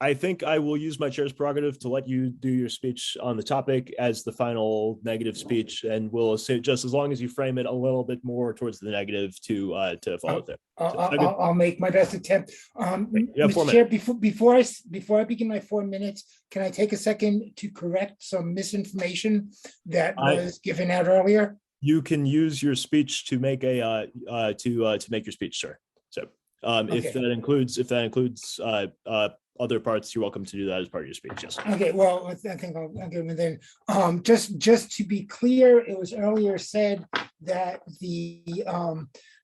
I think I will use my chair's prerogative to let you do your speech on the topic as the final negative speech, and we'll say just as long as you frame it a little bit more towards the negative to follow there. I'll make my best attempt. Mr. Chair, before I begin my 4 minutes, can I take a second to correct some misinformation that was given out earlier? You can use your speech to make to make your speech, sir. So okay. If that includes other parts, you're welcome to do that as part of your speech. Yes. Okay. Well, I think I'll give them then. Just to be clear, it was earlier said that the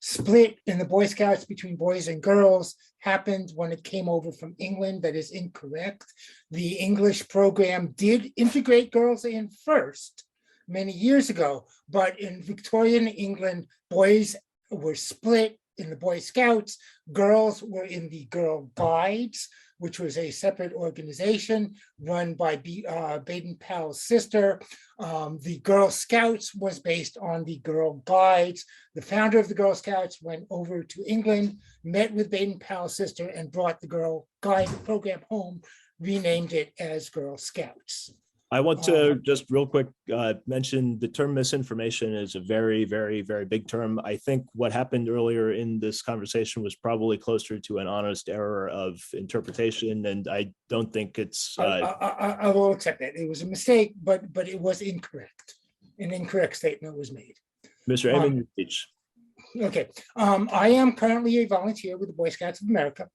split in the Boy Scouts between boys and girls happened when it came over from England. That is incorrect. The English program did integrate girls in first many years ago, but in Victorian England, boys were split in the Boy Scouts, girls were in the Girl Guides, which was a separate organization run by Baden-Powell's sister. The Girl Scouts was based on the Girl Guides. The founder of the Girl Scouts went over to England, met with Baden-Powell's sister, and brought the Girl Guide program home, renamed it as Girl Scouts. I want to just real quick mention the term misinformation is a very, very, very big term. I think what happened earlier in this conversation was probably closer to an honest error of interpretation, and I don't think it's. I will accept that. It was a mistake, but it was incorrect. An incorrect statement was made. Mr. Amon, your speech. Okay. I am currently a volunteer with the Boy Scouts of America.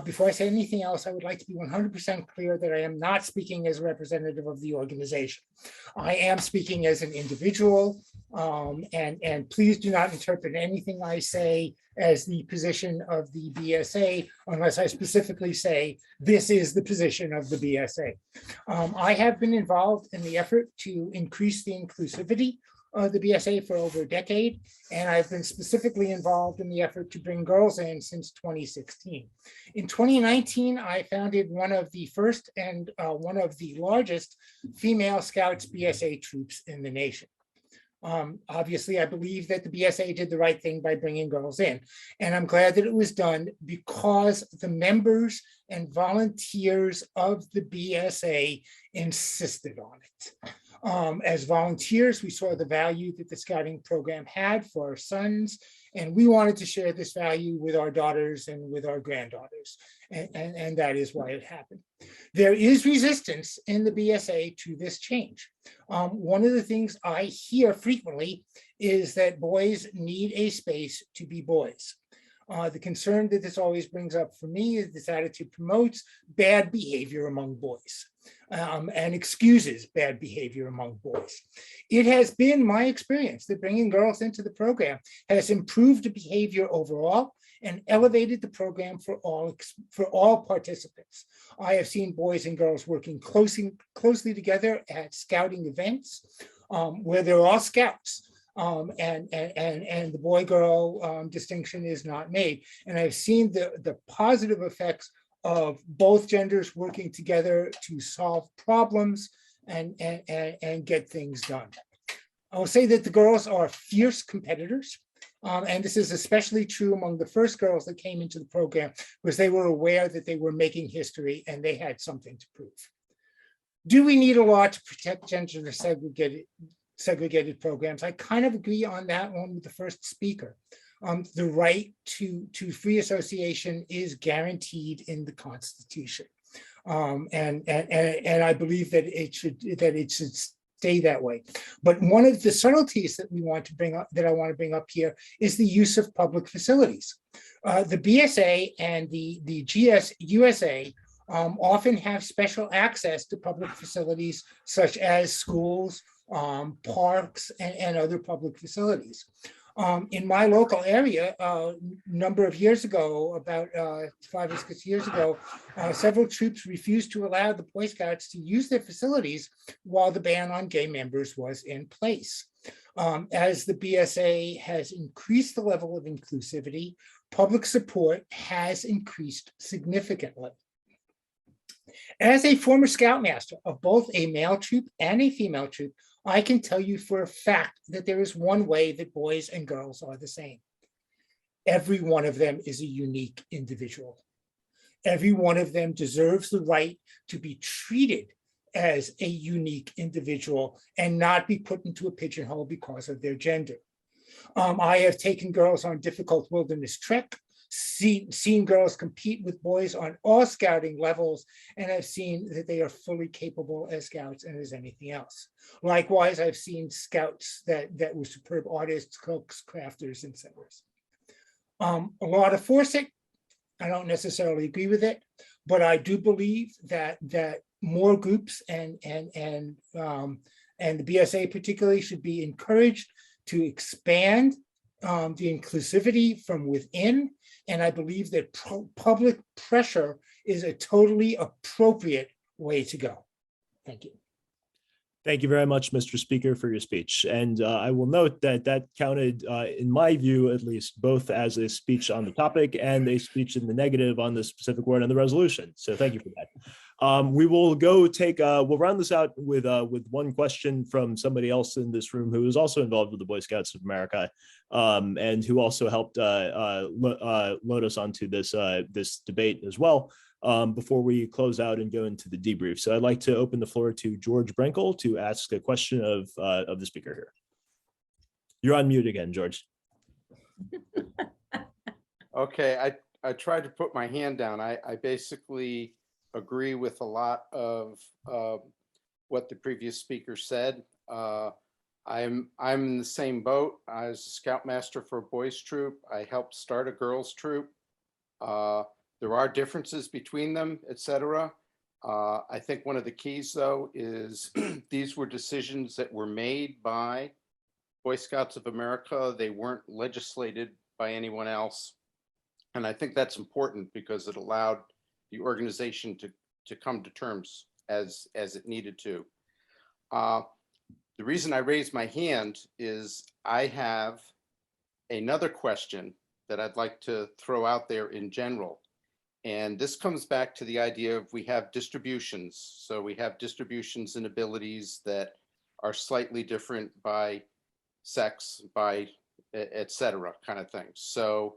Before I say anything else, I would like to be 100% clear that I am not speaking as a representative of the organization. I am speaking as an individual, and please do not interpret anything I say as the position of the BSA unless I specifically say this is the position of the BSA. I have been involved in the effort to increase the inclusivity of the BSA for over a decade, and I've been specifically involved in the effort to bring girls in since 2016. In 2019, I founded one of the first and one of the largest female Scouts BSA troops in the nation. Obviously, I believe that the BSA did the right thing by bringing girls in. And I'm glad that it was done because the members and volunteers of the BSA insisted on it. As volunteers, we saw the value that the scouting program had for our sons, and we wanted to share this value with our daughters and with our granddaughters. And that is why it happened. There is resistance in the BSA to this change. One of the things I hear frequently is that boys need a space to be boys. The concern that this always brings up for me is this attitude promotes bad behavior among boys and excuses bad behavior among boys. It has been my experience that bringing girls into the program has improved the behavior overall and elevated the program for all participants. I have seen boys and girls working closely together at scouting events where they're all scouts. And the boy-girl distinction is not made. And I've seen the positive effects of both genders working together to solve problems and get things done. I will say that the girls are fierce competitors. And this is especially true among the first girls that came into the program, because they were aware that they were making history and they had something to prove. Do we need a law to protect gender segregated programs? I kind of agree on that one with the first speaker. The right to free association is guaranteed in the Constitution, and I believe that it should stay that way. But one of the subtleties that we want to bring up, that I want to bring up here, is the use of public facilities. The BSA and the GSUSA often have special access to public facilities such as schools, parks, and other public facilities. In my local area, a number of years ago, about 5 or 6 years ago, several troops refused to allow the Boy Scouts to use their facilities while the ban on gay members was in place. As the BSA has increased the level of inclusivity, public support has increased significantly. As a former Scoutmaster of both a male troop and a female troop, I can tell you for a fact that there is one way that boys and girls are the same. Every one of them is a unique individual. Every one of them deserves the right to be treated as a unique individual and not be put into a pigeonhole because of their gender. I have taken girls on difficult wilderness trek, seen girls compete with boys on all scouting levels, and I've seen that they are fully capable as scouts and as anything else. Likewise, I've seen scouts that were superb artists, cooks, crafters, and singers. A lot of forcing, I don't necessarily agree with it, but I do believe that more groups and the BSA particularly should be encouraged to expand the inclusivity from within. And I believe that public pressure is a totally appropriate way to go. Thank you. Thank you very much, Mr. Speaker, for your speech. And I will note that that counted, in my view, at least, both as a speech on the topic and a speech in the negative on the specific word on the resolution. So thank you for that. We will go take, we'll round this out with one question from somebody else in this room who is also involved with the Boy Scouts of America and who also helped load us onto this debate as well. Before we close out and go into the debrief. So I'd like to open the floor to George Brenkel to ask a question of the speaker here. You're on mute again, George. Okay, I tried to put my hand down. I basically agree with a lot of what the previous speaker said. I'm in the same boat. I was a Scoutmaster for a boys troop. I helped start a girls troop. There are differences between them, etc. I think one of the keys, though, is these were decisions that were made by Boy Scouts of America. They weren't legislated by anyone else. And I think that's important because it allowed the organization to come to terms as it needed to. The reason I raised my hand is I have another question that I'd like to throw out there in general. And this comes back to the idea of we have distributions. So we have distributions and abilities that are slightly different by sex, by et cetera kind of thing. So,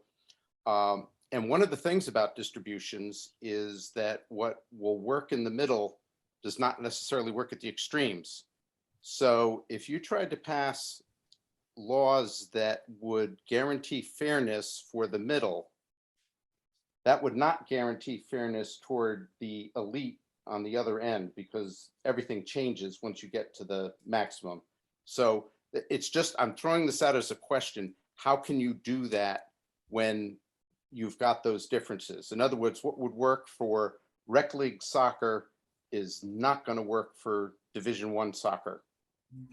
and one of the things about distributions is that what will work in the middle does not necessarily work at the extremes. So if you tried to pass laws that would guarantee fairness for the middle, that would not guarantee fairness toward the elite on the other end, because everything changes once you get to the maximum. So it's just, I'm throwing this out as a question. How can you do that when you've got those differences? In other words, what would work for rec league soccer is not going to work for Division I soccer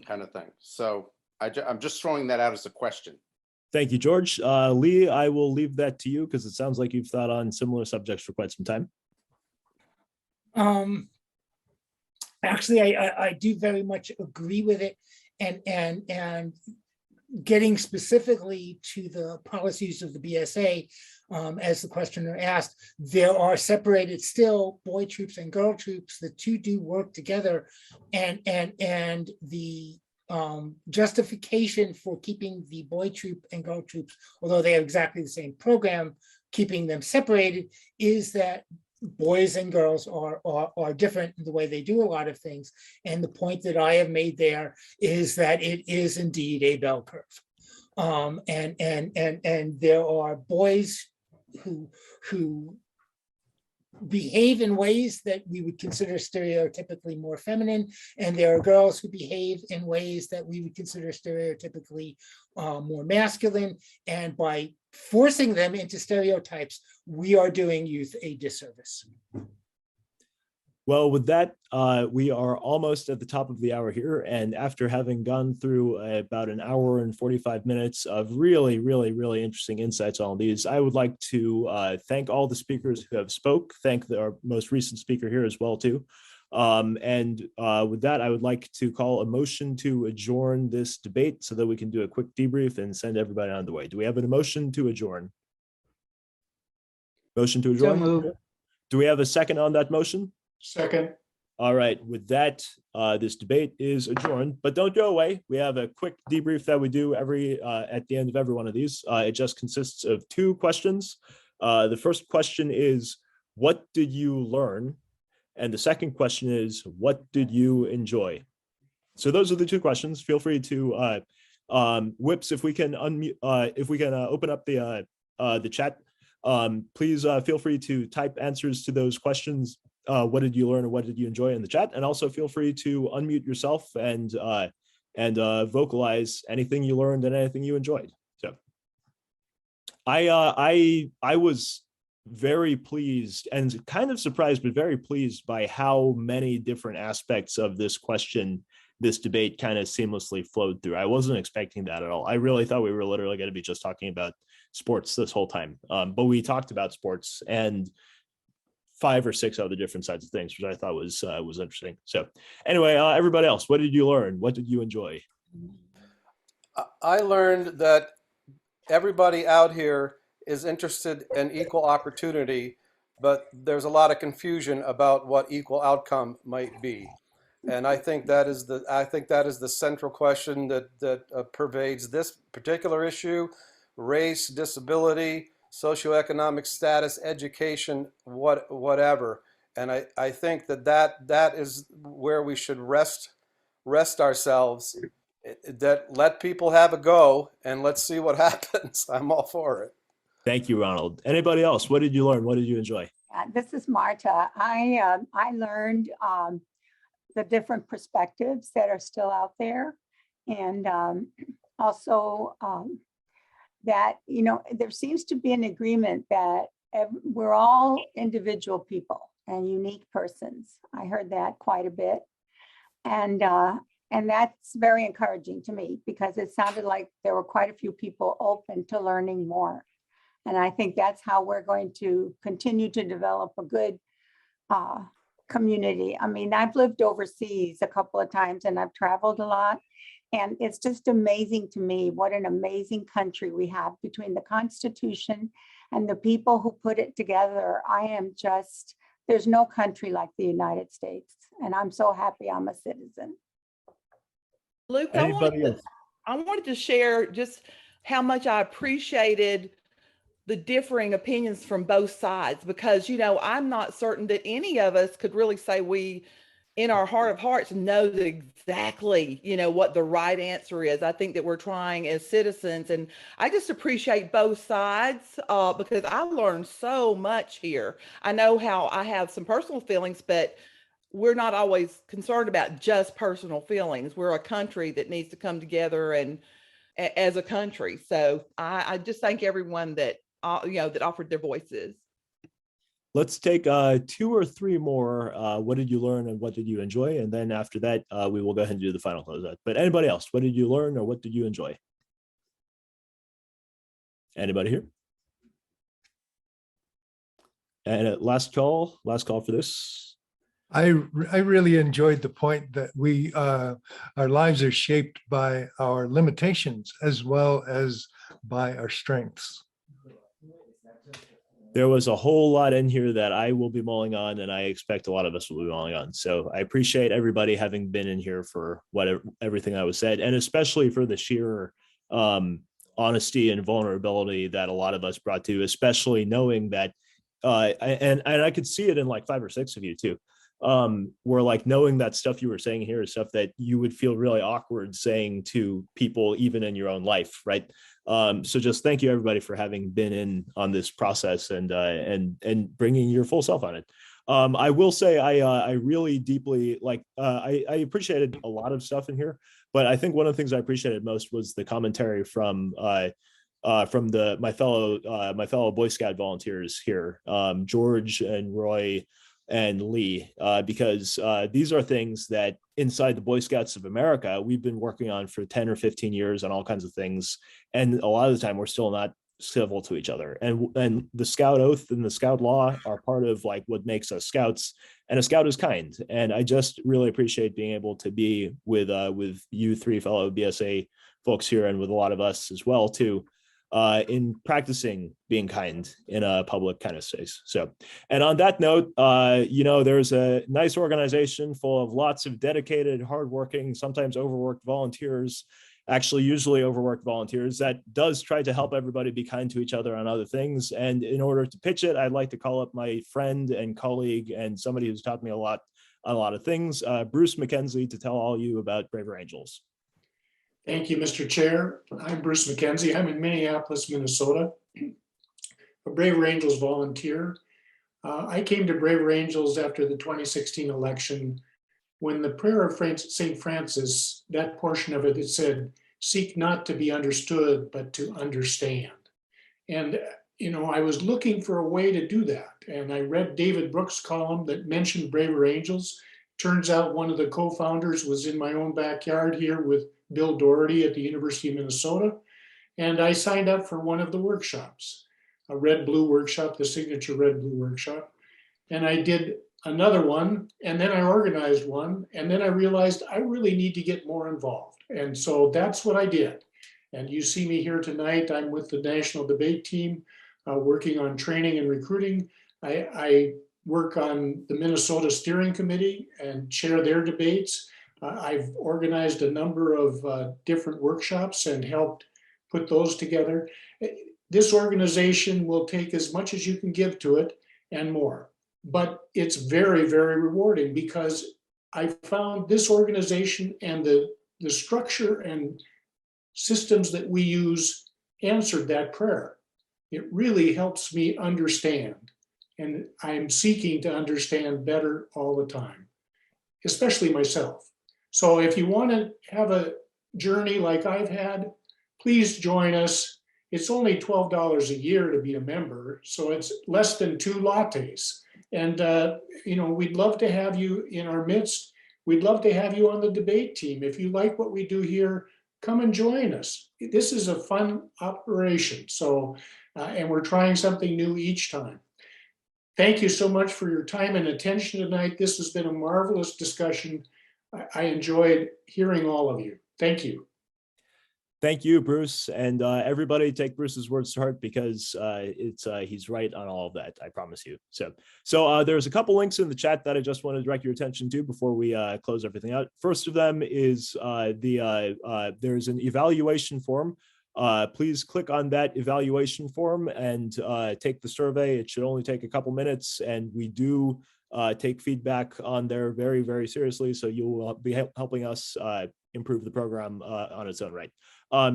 kind of thing. So I'm just throwing that out as a question. Thank you, George. Lee, I will leave that to you because it sounds like you've thought on similar subjects for quite some time. Actually, I do very much agree with it, and getting specifically to the policies of the BSA, as the questioner asked, there are separated still boy troops and girl troops. The two do work together, and the justification for keeping the boy troop and girl troops, although they have exactly the same program, keeping them separated, is that boys and girls are different in the way they do a lot of things. And the point that I have made there is that it is indeed a bell curve. And there are boys who behave in ways that we would consider stereotypically more feminine, and there are girls who behave in ways that we would consider stereotypically more masculine. And by forcing them into stereotypes, we are doing youth a disservice. Well, with that, we are almost at the top of the hour here. And after having gone through about an hour and 45 minutes of really interesting insights on these, I would like to thank all the speakers who have spoke, thank our most recent speaker here as well, too. With that, I would like to call a motion to adjourn this debate so that we can do a quick debrief and send everybody on the way. Do we have a motion to adjourn? Motion to adjourn? So moved. Do we have a second on that motion? Second. All right, with that, this debate is adjourned, but don't go away. We have a quick debrief that we do at the end of every one of these. It just consists of 2 questions. The first question is, what did you learn? And the second question is, what did you enjoy? So those are the 2 questions. Feel free to Whips, if we can unmute, if we can open up the chat. Please feel free to type answers to those questions. What did you learn or what did you enjoy in the chat? And also feel free to unmute yourself and vocalize anything you learned and anything you enjoyed. So I was very pleased and kind of surprised, but very pleased by how many different aspects of this question, this debate kind of seamlessly flowed through. I wasn't expecting that at all. I really thought we were literally going to be just talking about sports this whole time. But we talked about sports and 5 or 6 other different sides of things, which I thought was interesting. So anyway, everybody else, what did you learn? What did you enjoy? I learned that everybody out here is interested in equal opportunity, but there's a lot of confusion about what equal outcome might be. And I think that is the central question that pervades this particular issue: race, disability, socioeconomic status, education, whatever. And I think that is where we should rest ourselves. That let people have a go and let's see what happens. I'm all for it. Thank you, Ronald. Anybody else? What did you learn? What did you enjoy? This is Marta. I learned the different perspectives that are still out there, and also that, you know, there seems to be an agreement that we're all individual people and unique persons. I heard that quite a bit, and that's very encouraging to me, because it sounded like there were quite a few people open to learning more. And I think that's how we're going to continue to develop a good community. I mean, I've lived overseas a couple of times and I've traveled a lot. And it's just amazing to me what an amazing country we have between the Constitution and the people who put it together. There's no country like the United States. And I'm so happy I'm a citizen. Luke, Anybody else? I wanted to share just how much I appreciated the differing opinions from both sides, because, you know, I'm not certain that any of us could really say we, in our heart of hearts, know exactly, you know, what the right answer is. I think that we're trying as citizens, and I just appreciate both sides because I learned so much here. I know how I have some personal feelings, but we're not always concerned about just personal feelings. We're a country that needs to come together and as a country. So I just thank everyone that you know, that offered their voices. Let's take 2 or 3 more. What did you learn and what did you enjoy? And then after that, we will go ahead and do the final closeout. But anybody else, what did you learn or what did you enjoy? Anybody here? And last call for this. I really enjoyed the point that we our lives are shaped by our limitations as well as by our strengths. There was a whole lot in here that I will be mulling on, and I expect a lot of us will be mulling on. So I appreciate everybody having been in here for everything that was said, and especially for the sheer honesty and vulnerability that a lot of us brought to, especially knowing that, and I could see it in like 5 or 6 of you too. Where like knowing that stuff you were saying here is stuff that you would feel really awkward saying to people, even in your own life, right? So just thank you everybody for having been in on this process and bringing your full self on it. I will say I really deeply I appreciated a lot of stuff in here, but I think one of the things I appreciated most was the commentary from my fellow Boy Scout volunteers here, George and Roy and Lee, because these are things that inside the Boy Scouts of America, we've been working on for 10 or 15 years on all kinds of things. And a lot of the time we're still not civil to each other. And the Scout Oath and the Scout Law are part of like what makes us Scouts, and a Scout is kind. And I just really appreciate being able to be with you 3 fellow BSA folks here and with a lot of us as well too, in practicing being kind in a public kind of space. So, and on that note, you know, there's a nice organization full of lots of dedicated, hardworking, sometimes overworked volunteers, actually usually overworked volunteers, that does try to help everybody be kind to each other on other things. And in order to pitch it, I'd like to call up my friend and colleague and somebody who's taught me a lot on a lot of things, Bruce Mckenzie, to tell all you about Braver Angels. Thank you, Mr. Chair. I'm Bruce Mckenzie. I'm in Minneapolis, Minnesota, a Braver Angels volunteer. I came to Braver Angels after the 2016 election when the prayer of St. Francis, that portion of it that said, "Seek not to be understood, but to understand." And, you know, I was looking for a way to do that. And I read David Brooks' column that mentioned Braver Angels. Turns out one of the co-founders was in my own backyard here with Bill Doherty at the University of Minnesota. And I signed up for one of the workshops, a red blue workshop, the signature red blue workshop. And I did another one, and then I organized one, and then I realized I really need to get more involved. And so that's what I did. And you see me here tonight. I'm with the national debate team, working on training and recruiting. I work on the Minnesota Steering Committee and chair their debates. I've organized a number of different workshops and helped put those together. This organization will take as much as you can give to it and more, but it's very, very rewarding because I found this organization and the structure and systems that we use answered that prayer. It really helps me understand, and I'm seeking to understand better all the time, especially myself. So if you want to have a journey like I've had, please join us. It's only $12 a year to be a member, so it's less than 2 lattes. And you know, we'd love to have you in our midst. We'd love to have you on the debate team. If you like what we do here, come and join us. This is a fun operation. So, and we're trying something new each time. Thank you so much for your time and attention tonight. This has been a marvelous discussion. I enjoyed hearing all of you. Thank you. Thank you, Bruce, and everybody take Bruce's words to heart, because he's right on all of that. I promise you. So there's a couple links in the chat that I just want to direct your attention to before we close everything out. First of them is there's an evaluation form. Please click on that evaluation form and take the survey. It should only take a couple minutes, and we do take feedback on there very, very seriously. So you will be helping us improve the program on its own right.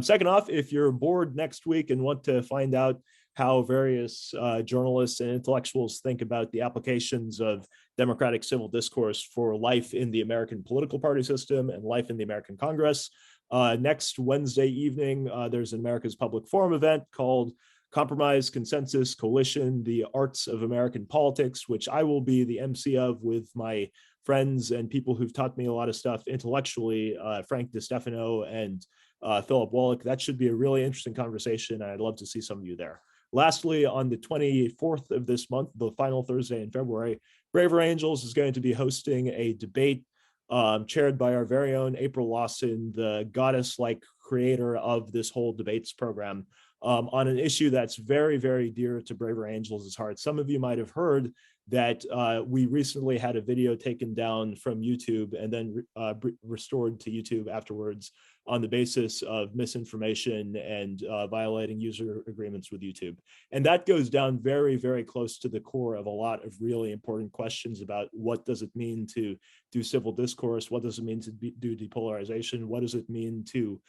Second off, if you're bored next week and want to find out how various journalists and intellectuals think about the applications of democratic civil discourse for life in the American political party system and life in the American Congress, next Wednesday evening, there's an America's Public Forum event called Compromise, Consensus, Coalition, the Arts of American Politics, which I will be the MC of with my friends and people who've taught me a lot of stuff intellectually, Frank DiStefano and Philip Wallach. That should be a really interesting conversation, and I'd love to see some of you there. Lastly, on the 24th of this month, the final Thursday in February, Braver Angels is going to be hosting a debate chaired by our very own April Lawson, the goddess-like creator of this whole debates program, on an issue that's very, very dear to Braver Angels' heart. Some of you might have heard that we recently had a video taken down from YouTube and then restored to YouTube afterwards on the basis of misinformation and violating user agreements with YouTube. And that goes down very, very close to the core of a lot of really important questions about what does it mean to do civil discourse? What does it mean to do depolarization? What does it mean to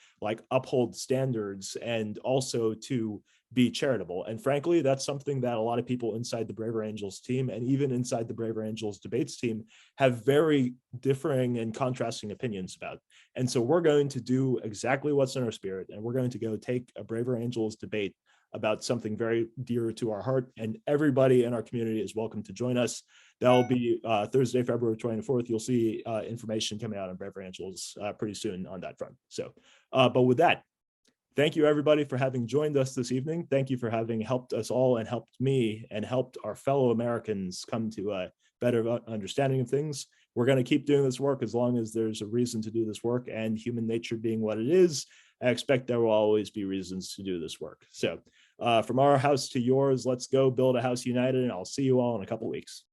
uphold standards and also to be charitable? And frankly, that's something that a lot of people inside the Braver Angels team and even inside the Braver Angels debates team have very differing and contrasting opinions about. And so we're going to do exactly what's in our spirit, and we're going to go take a Braver Angels debate about something very dear to our heart, and everybody in our community is welcome to join us. That'll be Thursday, February 24th. You'll see information coming out on Braver Angels pretty soon on that front. So, but with that, thank you everybody for having joined us this evening. Thank you for having helped us all and helped me and helped our fellow Americans come to a better understanding of things. We're going to keep doing this work as long as there's a reason to do this work, and human nature being what it is, I expect there will always be reasons to do this work. So from our house to yours, let's go build a house united, and I'll see you all in a couple weeks.